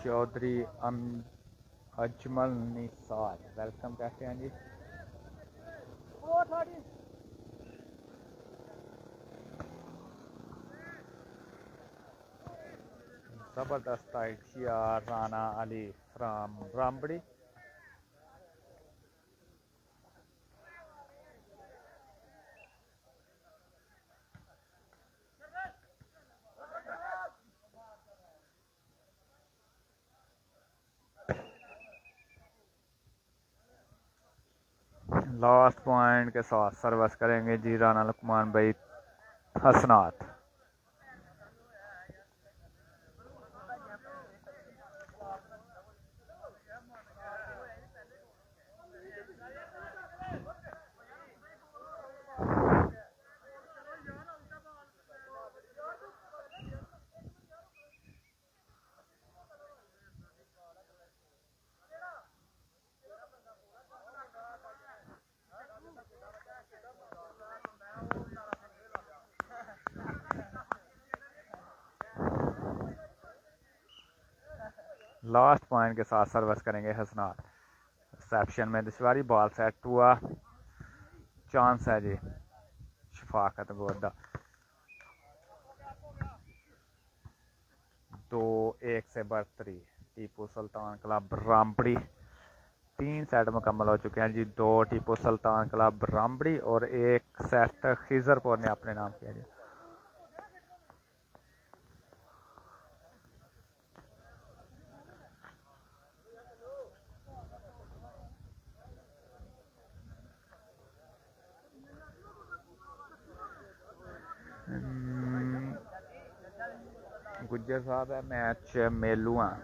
[SPEAKER 1] Chaudhry Ajmal Nisar welcome कहते हैं जी जबरदस्त idea Rana Ali from Rambari last point के साथ सर्विस करेंगे जी राना लुकमान भाई हसनात लास्ट पॉइंट के साथ सर्विस करेंगे हसनात। रिसेप्शन में दुश्वारी, बॉल सेट हुआ, चांस है जी शफाकत गोदा। 2-1 से बरतरी। टीपू सुल्तान क्लब रामबड़ी। 3 सेट मुकम्मल हो चुके हैं जी। 2 टीपू सुल्तान क्लब रामबड़ी और 1 सेट खिजरपुर ने अपने नाम किया जी। गुज्जर साहब है मैच मेलू हाँ।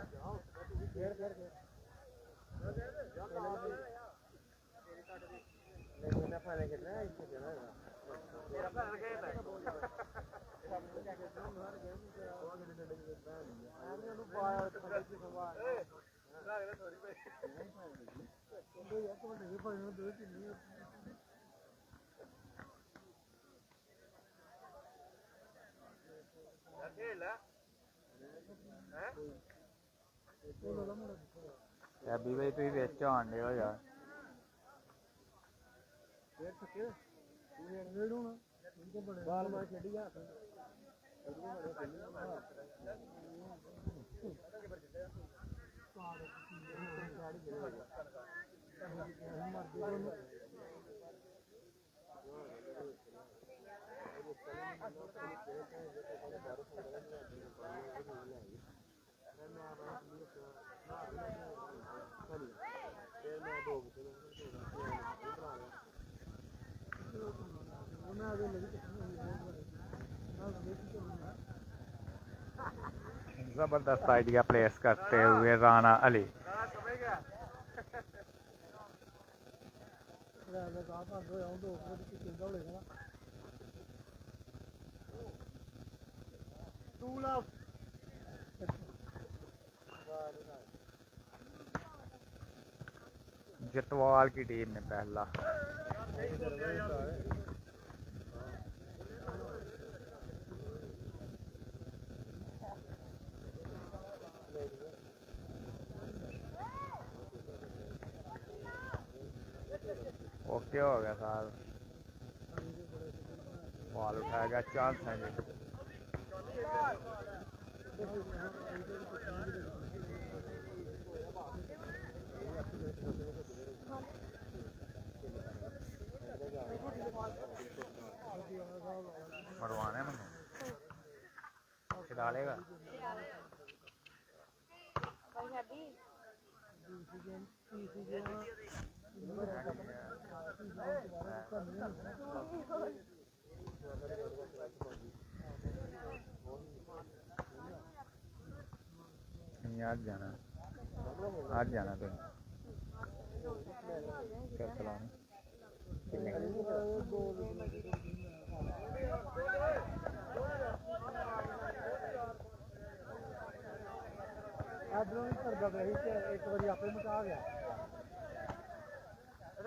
[SPEAKER 1] अभी भाई तुम विच आने हो यार।
[SPEAKER 3] बाल मार खेड़ी जा
[SPEAKER 1] जबरदस्त आइडिया प्लेस करते हुए राना अली। जटवाल की टीम ने पहला। ओके हो गया साहब। बॉल उठाया गया, चांस है जी। मरवाना है मैंने डालेगा। आज जाना, आज जाना तो क्या चलाना
[SPEAKER 3] एक बार आपे मचा गया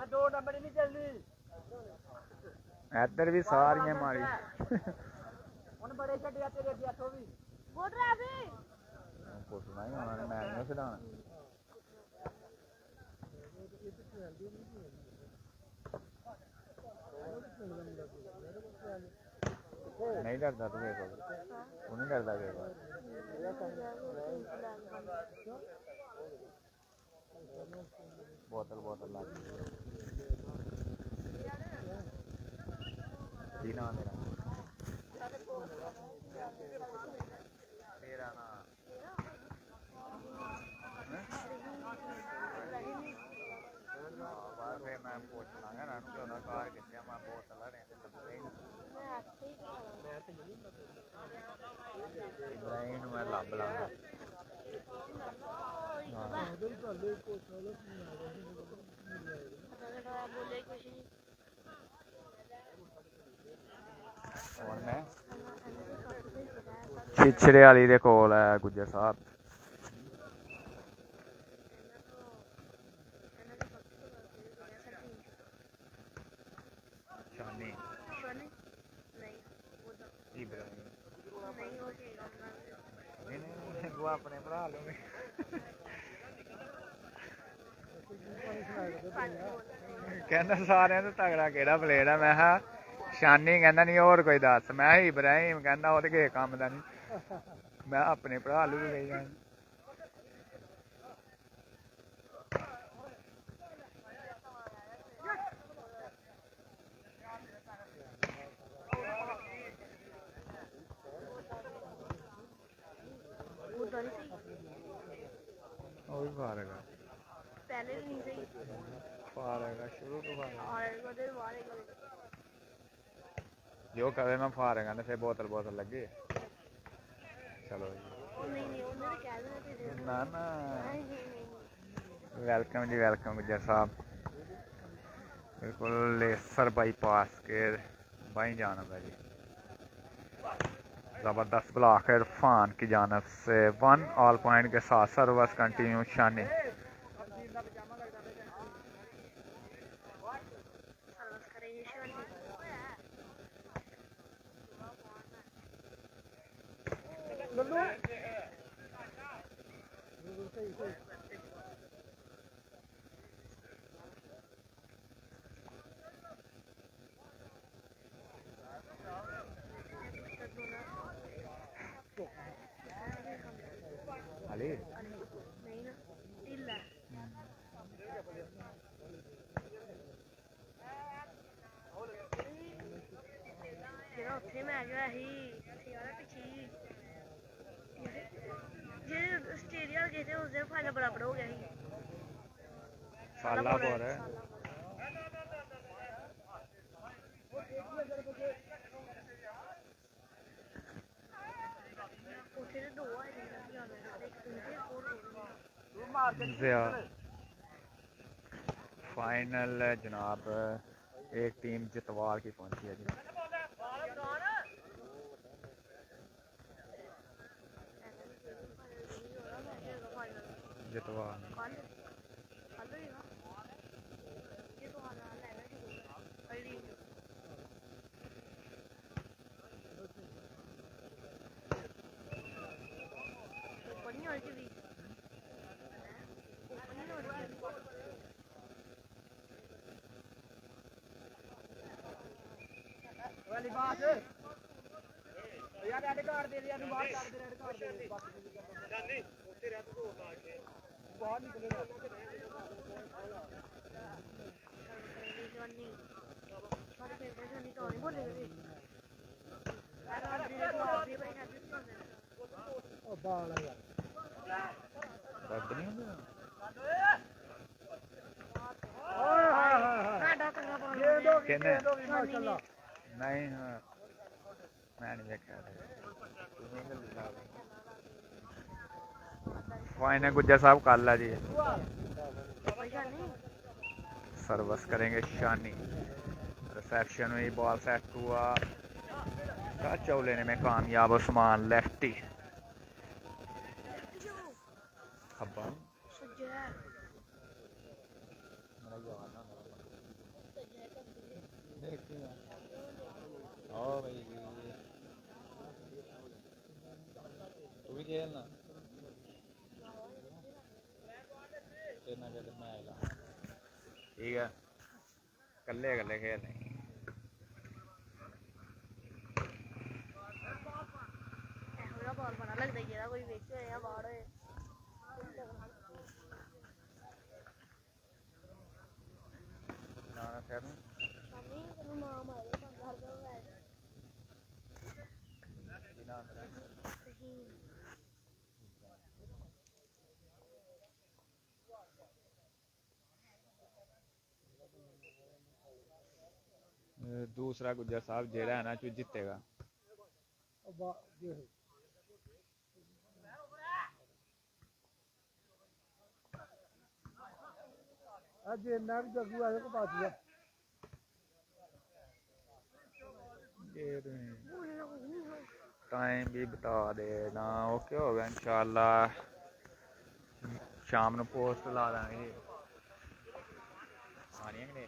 [SPEAKER 3] 2 नंबर नहीं चलनी
[SPEAKER 1] इधर भी सारियां मारी
[SPEAKER 3] उन बड़े छड्डिया तेरे अगे हथों भी बोल रहा अभी
[SPEAKER 1] पुछना ही उन्होंने मैच नहीं खिलाना। नहीं डरता तू देखो, तू नहीं डरता देखो। बोतल बोतल ला ना मेरा मेरा ना फिर मैं पूछ लांगा ना कार कितने मैं बोतल इब्राहिम मैं लब लांगा। छिछरे वाली दे कोल है गुज्जर साहब। वो अपने भरा लूंगे ਕਹਿੰਦਾ ਸਾਰਿਆਂ ਤੋਂ ਤਗੜਾ ਕਿਹੜਾ ਪਲੇਅਰ ਆ। ਮੈਂ ਕਿਹਾ ਸ਼ਾਨੀ। ਕਹਿੰਦਾ ਨਹੀਂ ਹੋਰ ਕੋਈ ਦੱਸ। ਮੈਂ ਕਿਹਾ ਇਬਰਾਹੀਮ। ਕਹਿੰਦਾ ਉਹ ਤੇ ਕਿਸੇ ਕੰਮ ਦਾ ਨਹੀਂ। ਮੈਂ ਆਪਣੇ ਭਰਾ ਨੂੰ ਵੀ ਕਹੀ ਜਾਣਾ। ਉਹ ਵੀ ਫਾਰਗ ਆ।
[SPEAKER 3] पहले भी नहीं सही
[SPEAKER 1] ਫਾਰਗ ਆ ਸ਼ੁਰੂ ਤੋਂ ਫਾਰਗ।
[SPEAKER 3] और उधर वाले
[SPEAKER 1] ਜੋ ਕਵੇ ਮੈਂ ਫਾਰਗ ਆ ਤੇ ਫਿਰ ਬੋਤਲ ਲੱਗੇ। ਚਲੋ ਜੀ।
[SPEAKER 3] नहीं नहीं उन्होंने कह देना थे
[SPEAKER 1] ਨਾ ਨਾ।
[SPEAKER 3] नहीं नहीं
[SPEAKER 1] ਵੈਲਕਮ ਜੀ ਵੈਲਕਮ ਗੁੱਜਰ ਸਾਹਿਬ। बिल्कुल लेसर बाईपास के बाई जानब है जी। ज़बरदस्त ब्लॉक है इरफान की जानब से 1 ऑल पॉइंट के साथ सर्विस कंटिन्यू शानी। अली
[SPEAKER 3] नहीं ना ढीला ਜਿਹੜਾ ਉੱਥੇ ਮੈਚ ਹੋਇਆ ਸੀ ਯਾਰ ਪਿੱਛੇ ਜਿਹੜੇ ਆਸਟ੍ਰੇਲੀਆ ਗਏ ਤੇ ਉਸ ਦੇ ਫਾਈਨਲ ਬਰਾਬਰ ਹੋ ਗਿਆ ਸੀ।
[SPEAKER 1] साला बोर है।
[SPEAKER 3] ਉੱਥੇ ਦੇ ਦੋ ਆਏ ਨੇ ਇੱਕ ਤੇ ਹੋਰ
[SPEAKER 1] फाइनल जनाब एक टीम जितवाल की पहुंची है जी। जितवाल
[SPEAKER 3] वाली बात यार रेड कार्ड दे दिया तू बात कर दे रेड कार्ड दे जानी ਉੱਥੇ ਰਹਿ ਤੂੰ ਨਾ ਕੇ ਬਾਹਰ ਨਿਕਲੇ ਜਾਨੀ ਸਾਰੇ ਕਹਿੰਦੇ ਜਾਨੀ ਤਾਂ ਨਹੀਂ ਬੋਲੇਗੇ ਯਾਰ ਆਂਦੀ ਦੇ ਖਿਲਾਫ ਵੀ ਬਈ ਹੱਥ ਸੁਣਦੇ ਉਹ ਬਾਲ ਯਾਰ
[SPEAKER 1] रद्द नहीं होंगे।
[SPEAKER 3] ਓਏ ਹਾਏ ਹਾਏ ਸਾਡਾ ਕੰਗਾ ਬਾਲ
[SPEAKER 1] कहने
[SPEAKER 3] ਮਾਸ਼ਾਅੱਲਾ
[SPEAKER 1] नहीं हाँ मैं नहीं देखा। फाइनल गुज्जर साहब कल है जी। सर्विस करेंगे शानी। रिसेप्शन हुई बॉल सेट हुआ। टच लेने में कामयाब उस्मान लेफ्टी। खब्बा आओ भाई तू भी खेलना खेलना खेल मैं आएगा ठीक है कल्ले कल्ले खेल रहे
[SPEAKER 3] ਬਾਲ ਬਣਾ ਲੱਗਦਾ ਜਿਹੜਾ ਕੋਈ ਵਿੱਚ ਹੋਇਆ ਬਾਹਰ ਹੋਏ
[SPEAKER 1] ना कर
[SPEAKER 3] ਸਾਮੀ ਤੈਨੂੰ ਨਾਮ ਆਇਆ ਤਾਂ ਘਰ ਦਾ ਹੈ
[SPEAKER 1] दूसरा गुज्जर साहब जेड़ा है ना जो जीतेगा।
[SPEAKER 2] ਅੱਜ ਇੰਨਾ ਵੀ ਜੱਗੂ ਆਇਆ ਕੋ ਪਾ ਦਿਆ
[SPEAKER 1] टाइम भी बता देना ओके होगा इंशाल्लाह शाम ਨੂੰ पोस्ट ला देंगे आनियां कि नहीं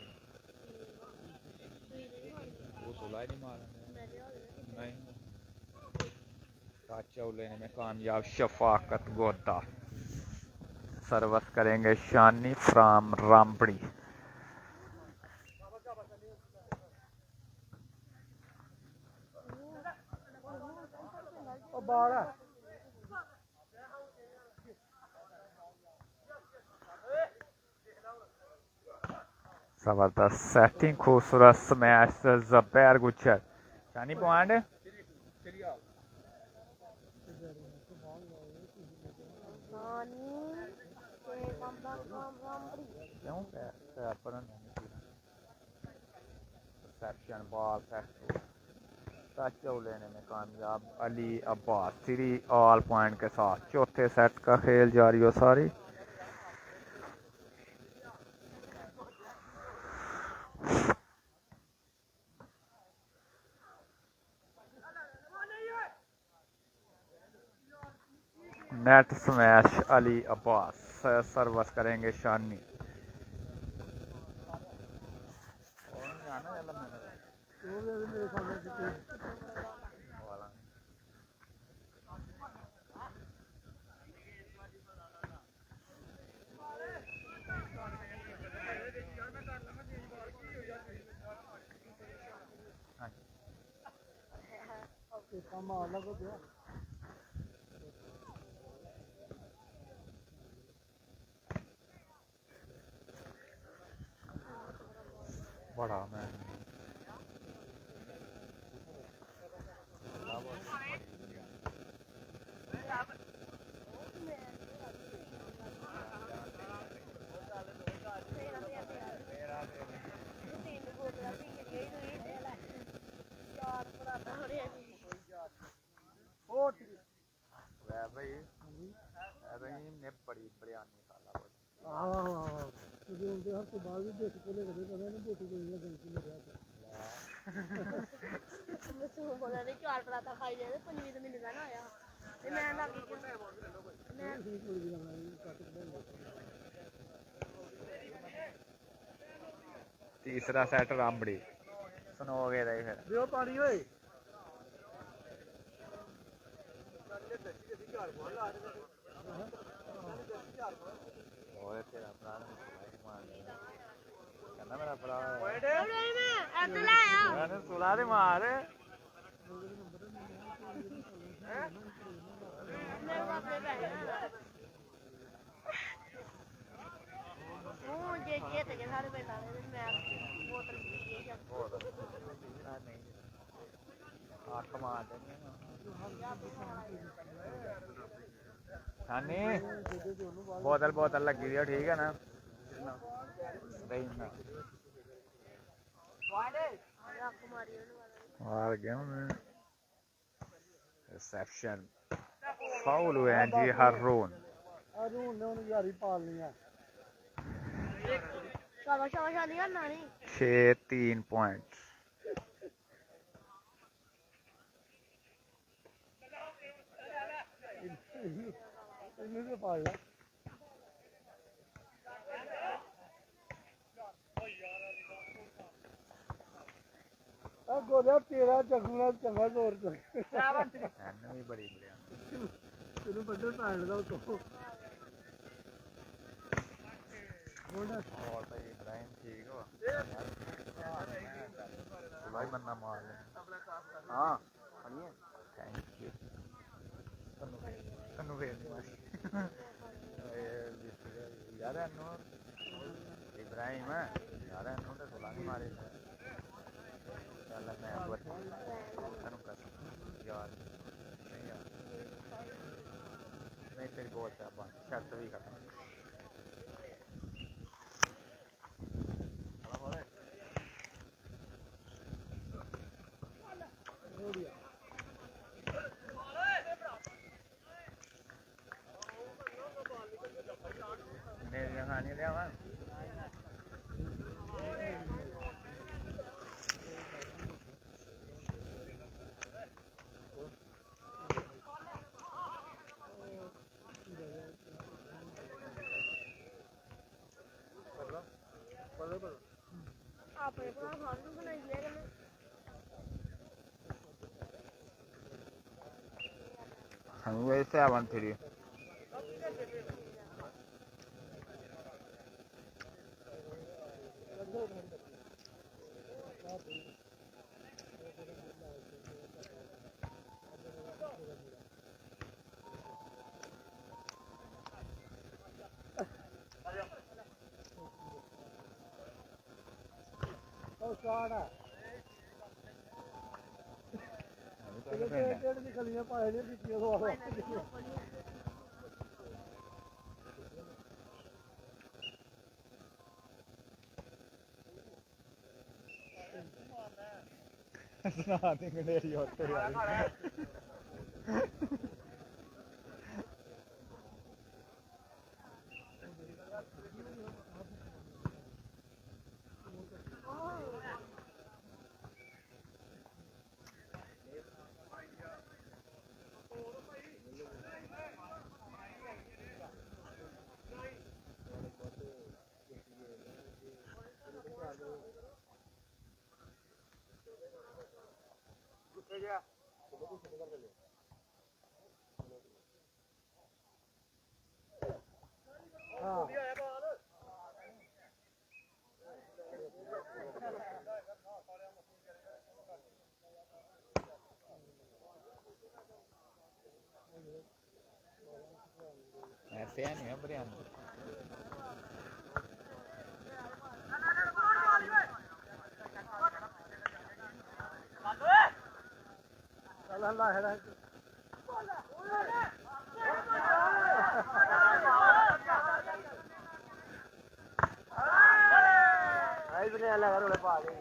[SPEAKER 1] वो सुला ही नहीं मारा नहीं टच लेने में कामयाब शफाकत गोदा सर्विस करेंगे शानी फ्राम रामबड़ी। जबरदस्त सेटिंग, खूबसूरत स्मैश, ज़बैर गुच्छर शानी पॉइंट। क्यों रिसेप्शन बॉल टच लेने में कामयाब अली अब्बास 3 ऑल पॉइंट के साथ। चौथे सेट का खेल जारी हो सारी। Net smash Ali Abbas. Service करेंगे शानी। बड़ा मैं ने बड़ी बड़ियानी साला तीसरा सेट रामबड़ी सुनो गए रही फिर पानी होए तेरा कहना मेरा भरा सुला दे मार शानी बोतल बोतल लगी दी ठीक है ना मार गया रिसेप्शन फाउल हुए हैं जी हारून ने उन्हें यारी पालनी है 6-3 पॉइंट गोलिया तेरा चंगा चंगा जोर भी बड़ी तेन बड़े पैंट का तो इब्राहिम ठीक हो भाई बंदा मार हाँ थैंक यू यार इब्राहिम यार तो सुला नहीं मारे मैं यार नहीं तेरी बहुत है शर्त भी खत्म खानी लिया वैसे 1-3
[SPEAKER 3] ਸਟਾਰਟ ਆ ਡੇਢ ਦੀ ਗਲੀਆਂ ਪਾਏ ਨੇ ਵਿੱਚ ਉਹ
[SPEAKER 1] ਸੁਣਾ ਦੇ ਗੰਡੇਰੀ ਉੱਤੇ ਵਾਲੀ ऐसे है नहीं है बिरयानी
[SPEAKER 3] अल्लाह है आई बने अल्लाह का रोला पा गई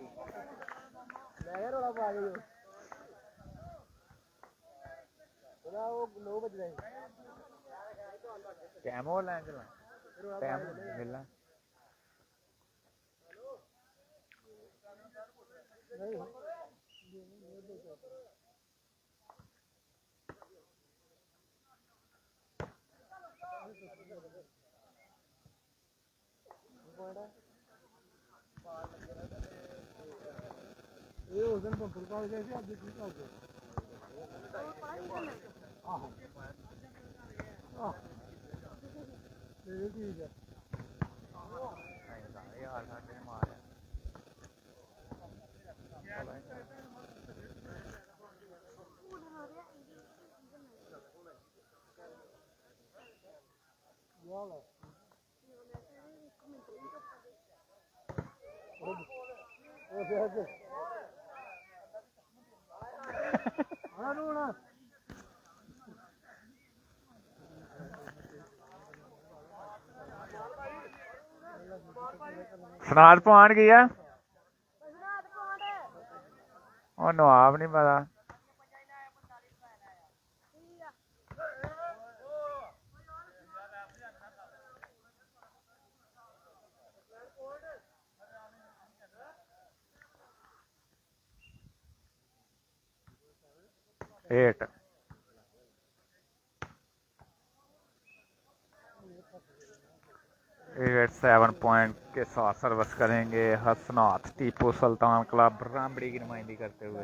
[SPEAKER 3] मैं क्या रोला पा गई वो 9 बज रहे
[SPEAKER 1] टाइम हो लैंड टाइम मिलना
[SPEAKER 3] ये उस दिन पंपुर का हो गया थी अब ठीक हो गया आहो ये ठीक है
[SPEAKER 1] यार साडे मार
[SPEAKER 3] वाला ओ देख आरोना
[SPEAKER 1] ਸਨਾਦ ਪਵਾਣ ਗਿਆ ਉਹਨੂੰ ਆਪ ਨਹੀਂ ਪਤਾ एट 7 पॉइंट के साथ सर्विस करेंगे हसनात टीपू सुल्तान क्लब रामबड़ी की नुमाइंदगी करते हुए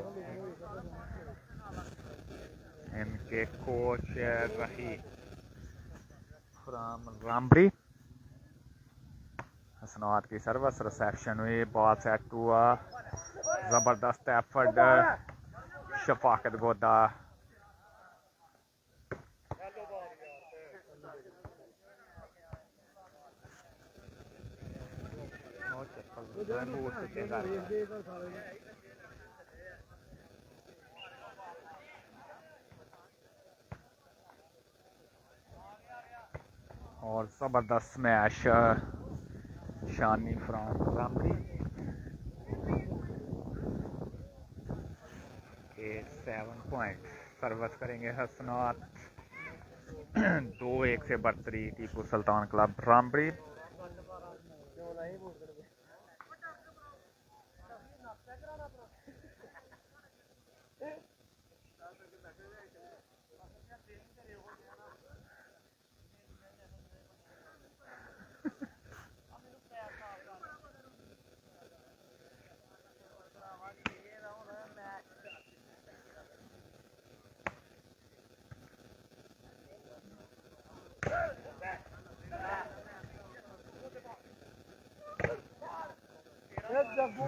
[SPEAKER 1] इनके कोच रही फ्रॉम रामबड़ी हसनात की सर्विस रिसेप्शन हुई बॉल सेट हुआ जबरदस्त एफर्ट शफाकत गोदा और जबरदस्त स्मैश शानी फ्रॉम रामबड़ी के 7 पॉइंट सर्विस करेंगे हसनात 2-1 से बरतरी टीपू सुल्तान क्लब रामबड़ी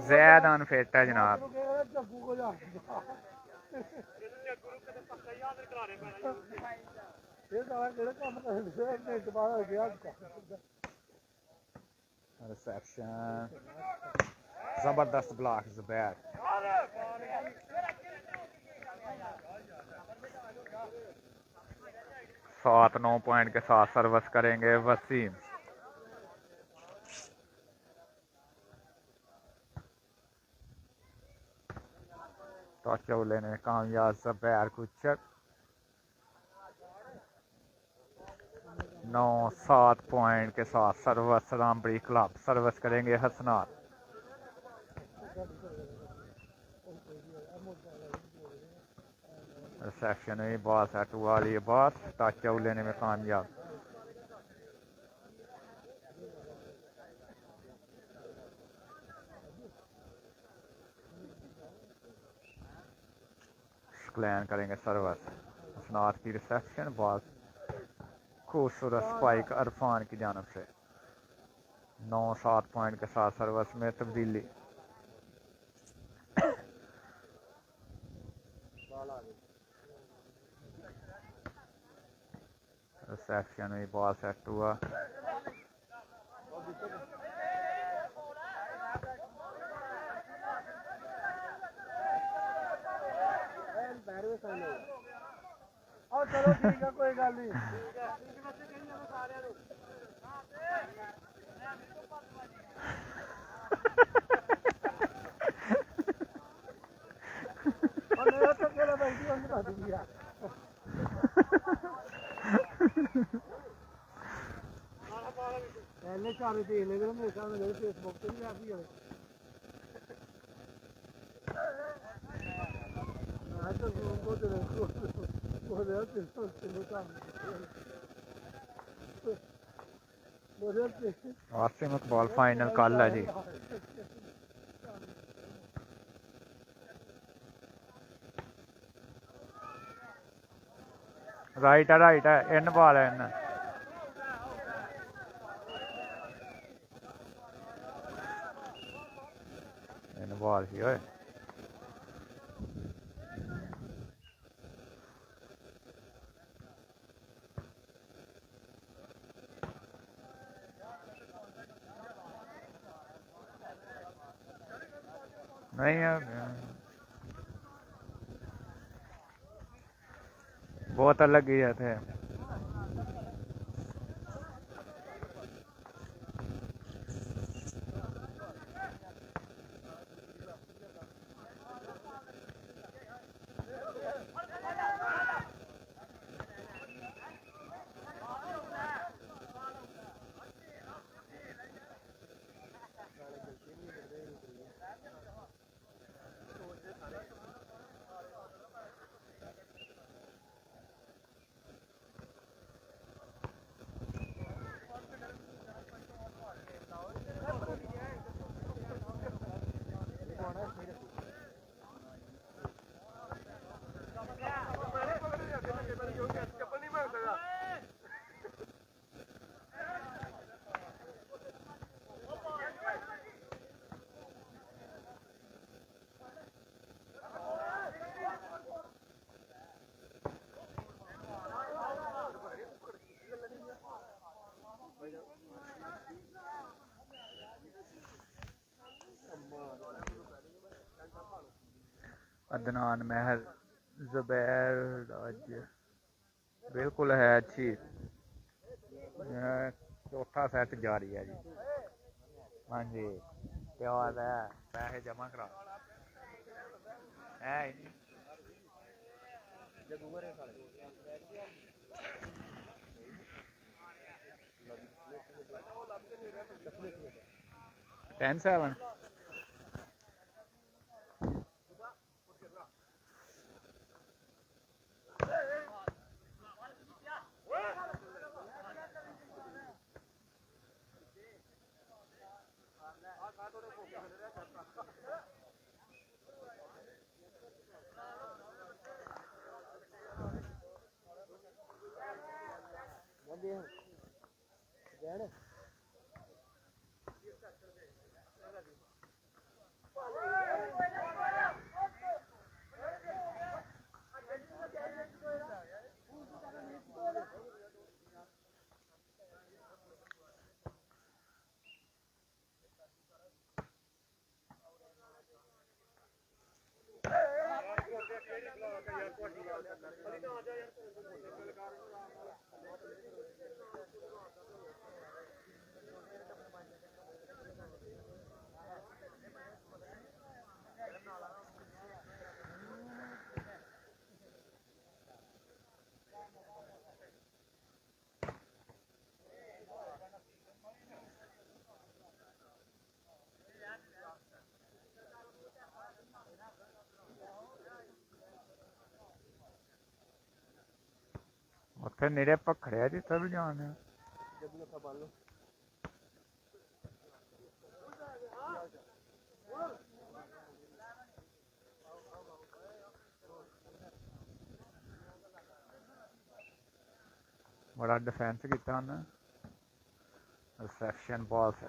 [SPEAKER 1] ज़ैद अनफिट है जनाब रिसेप्शन जबरदस्त ब्लॉक जुबैर। 7-9 पॉइंट के साथ सर्विस करेंगे वसीम। टच लेने में कामयाब जुबैर कुचर। 9-7 पॉइंट के साथ सर्विस रामबड़ी क्लब सर्विस करेंगे हसनात। रिसेप्शन हुई बॉल सेट हुआ वाली बात टच लेने में कामयाब। स्क्लैन करेंगे सर्विस हसनात की रिसेप्शन बॉल खूबसूरत स्पाइक अरफान की जानब से। 9-7 पॉइंट के साथ सर्विस में तब्दीली। रिसेप्शन हुई बॉल सेट हुआ।
[SPEAKER 3] चलो ठीक है कोई गल नहीं। पहले सारे देख ले मेरे सामने फेसबुक पे भी आती है।
[SPEAKER 1] आसिम इकबाल फाइनल कल है जी। राइट है इन बॉल है इन बॉल ही होए। नहीं बहुत अलग ही थे। अदनान महर जुबैर आज बिल्कुल है अच्छी। चौथा सेट जारी है जी। हाँ जी प्यार है पैसे जमा करा है 10-7। ਉੱਥੇ ਨੇੜੇ ਭਖੜਿਆ ਜਿੱਥੇ ਵੀ ਜਾਣਾ
[SPEAKER 2] ਜੱਦੀ ਉੱਥਾ ਬੰਨ ਲਓ
[SPEAKER 1] बड़ा डिफेंस किया उन्हें रिसेप्शन बॉल से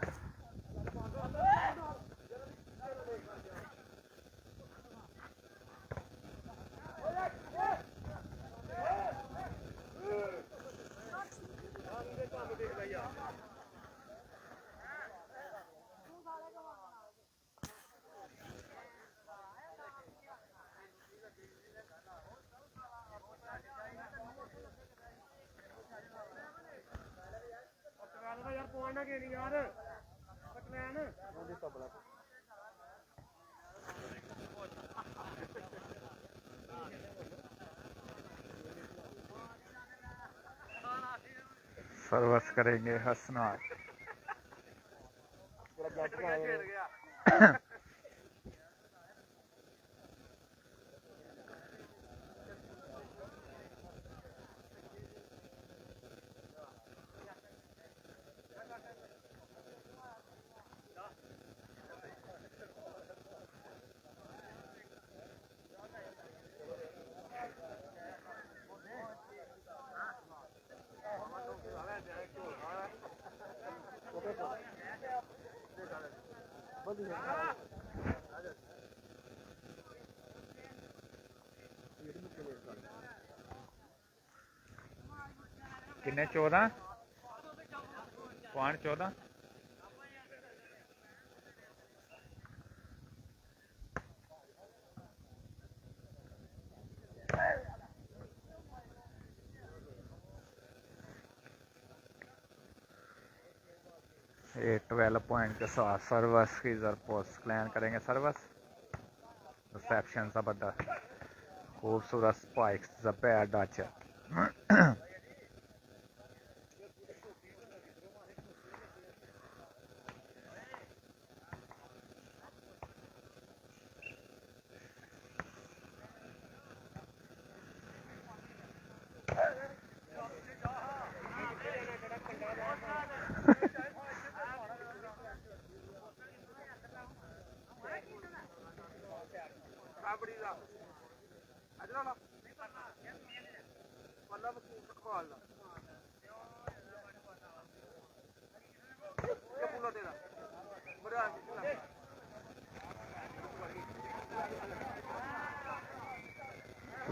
[SPEAKER 2] यार पॉइंट ना गेनी यार पटलैन ਉਹਦੇ ਤਬਲਾ
[SPEAKER 1] सर्विस करेंगे हसनात किन्ने 14 पॉइंट 14 12 पॉइंट के साथ सर्विस की पोस्ट क्लैन करेंगे सर्विस रिसेप्शन जबरदस्त खूबसूरत स्पाइक्स जबैर डाचर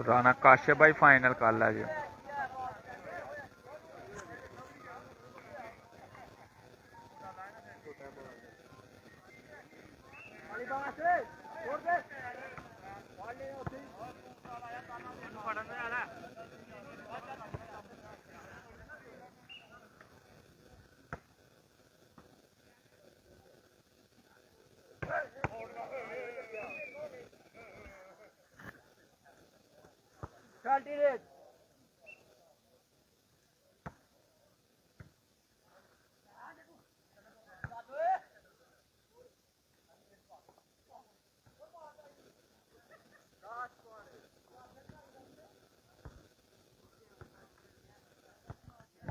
[SPEAKER 1] राना काश्यप भाई फाइनल कर ला जी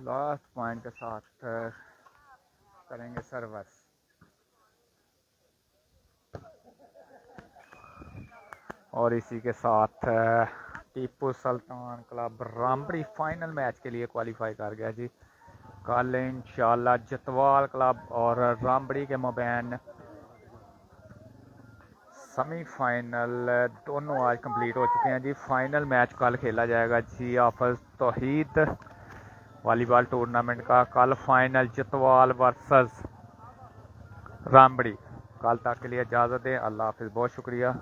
[SPEAKER 1] लास्ट पॉइंट के साथ करेंगे सर्विस और इसी के साथ Tipu Sultan club रामबड़ी final match के लिए क्वालिफाई कर गया जी। कल इंशाल्लाह जतवाल क्लब और रामबड़ी के मबैन सेमीफाइनल दोनों आज कंप्लीट हो चुके हैं जी। फाइनल मैच कल खेला जाएगा जी हाफिज तौहीद वॉलीबॉल टूर्नामेंट का। कल फाइनल जतवाल वर्सेस रामबड़ी। कल तक के लिए इजाज़त दें। अल्लाह हाफिज़। बहुत शुक्रिया।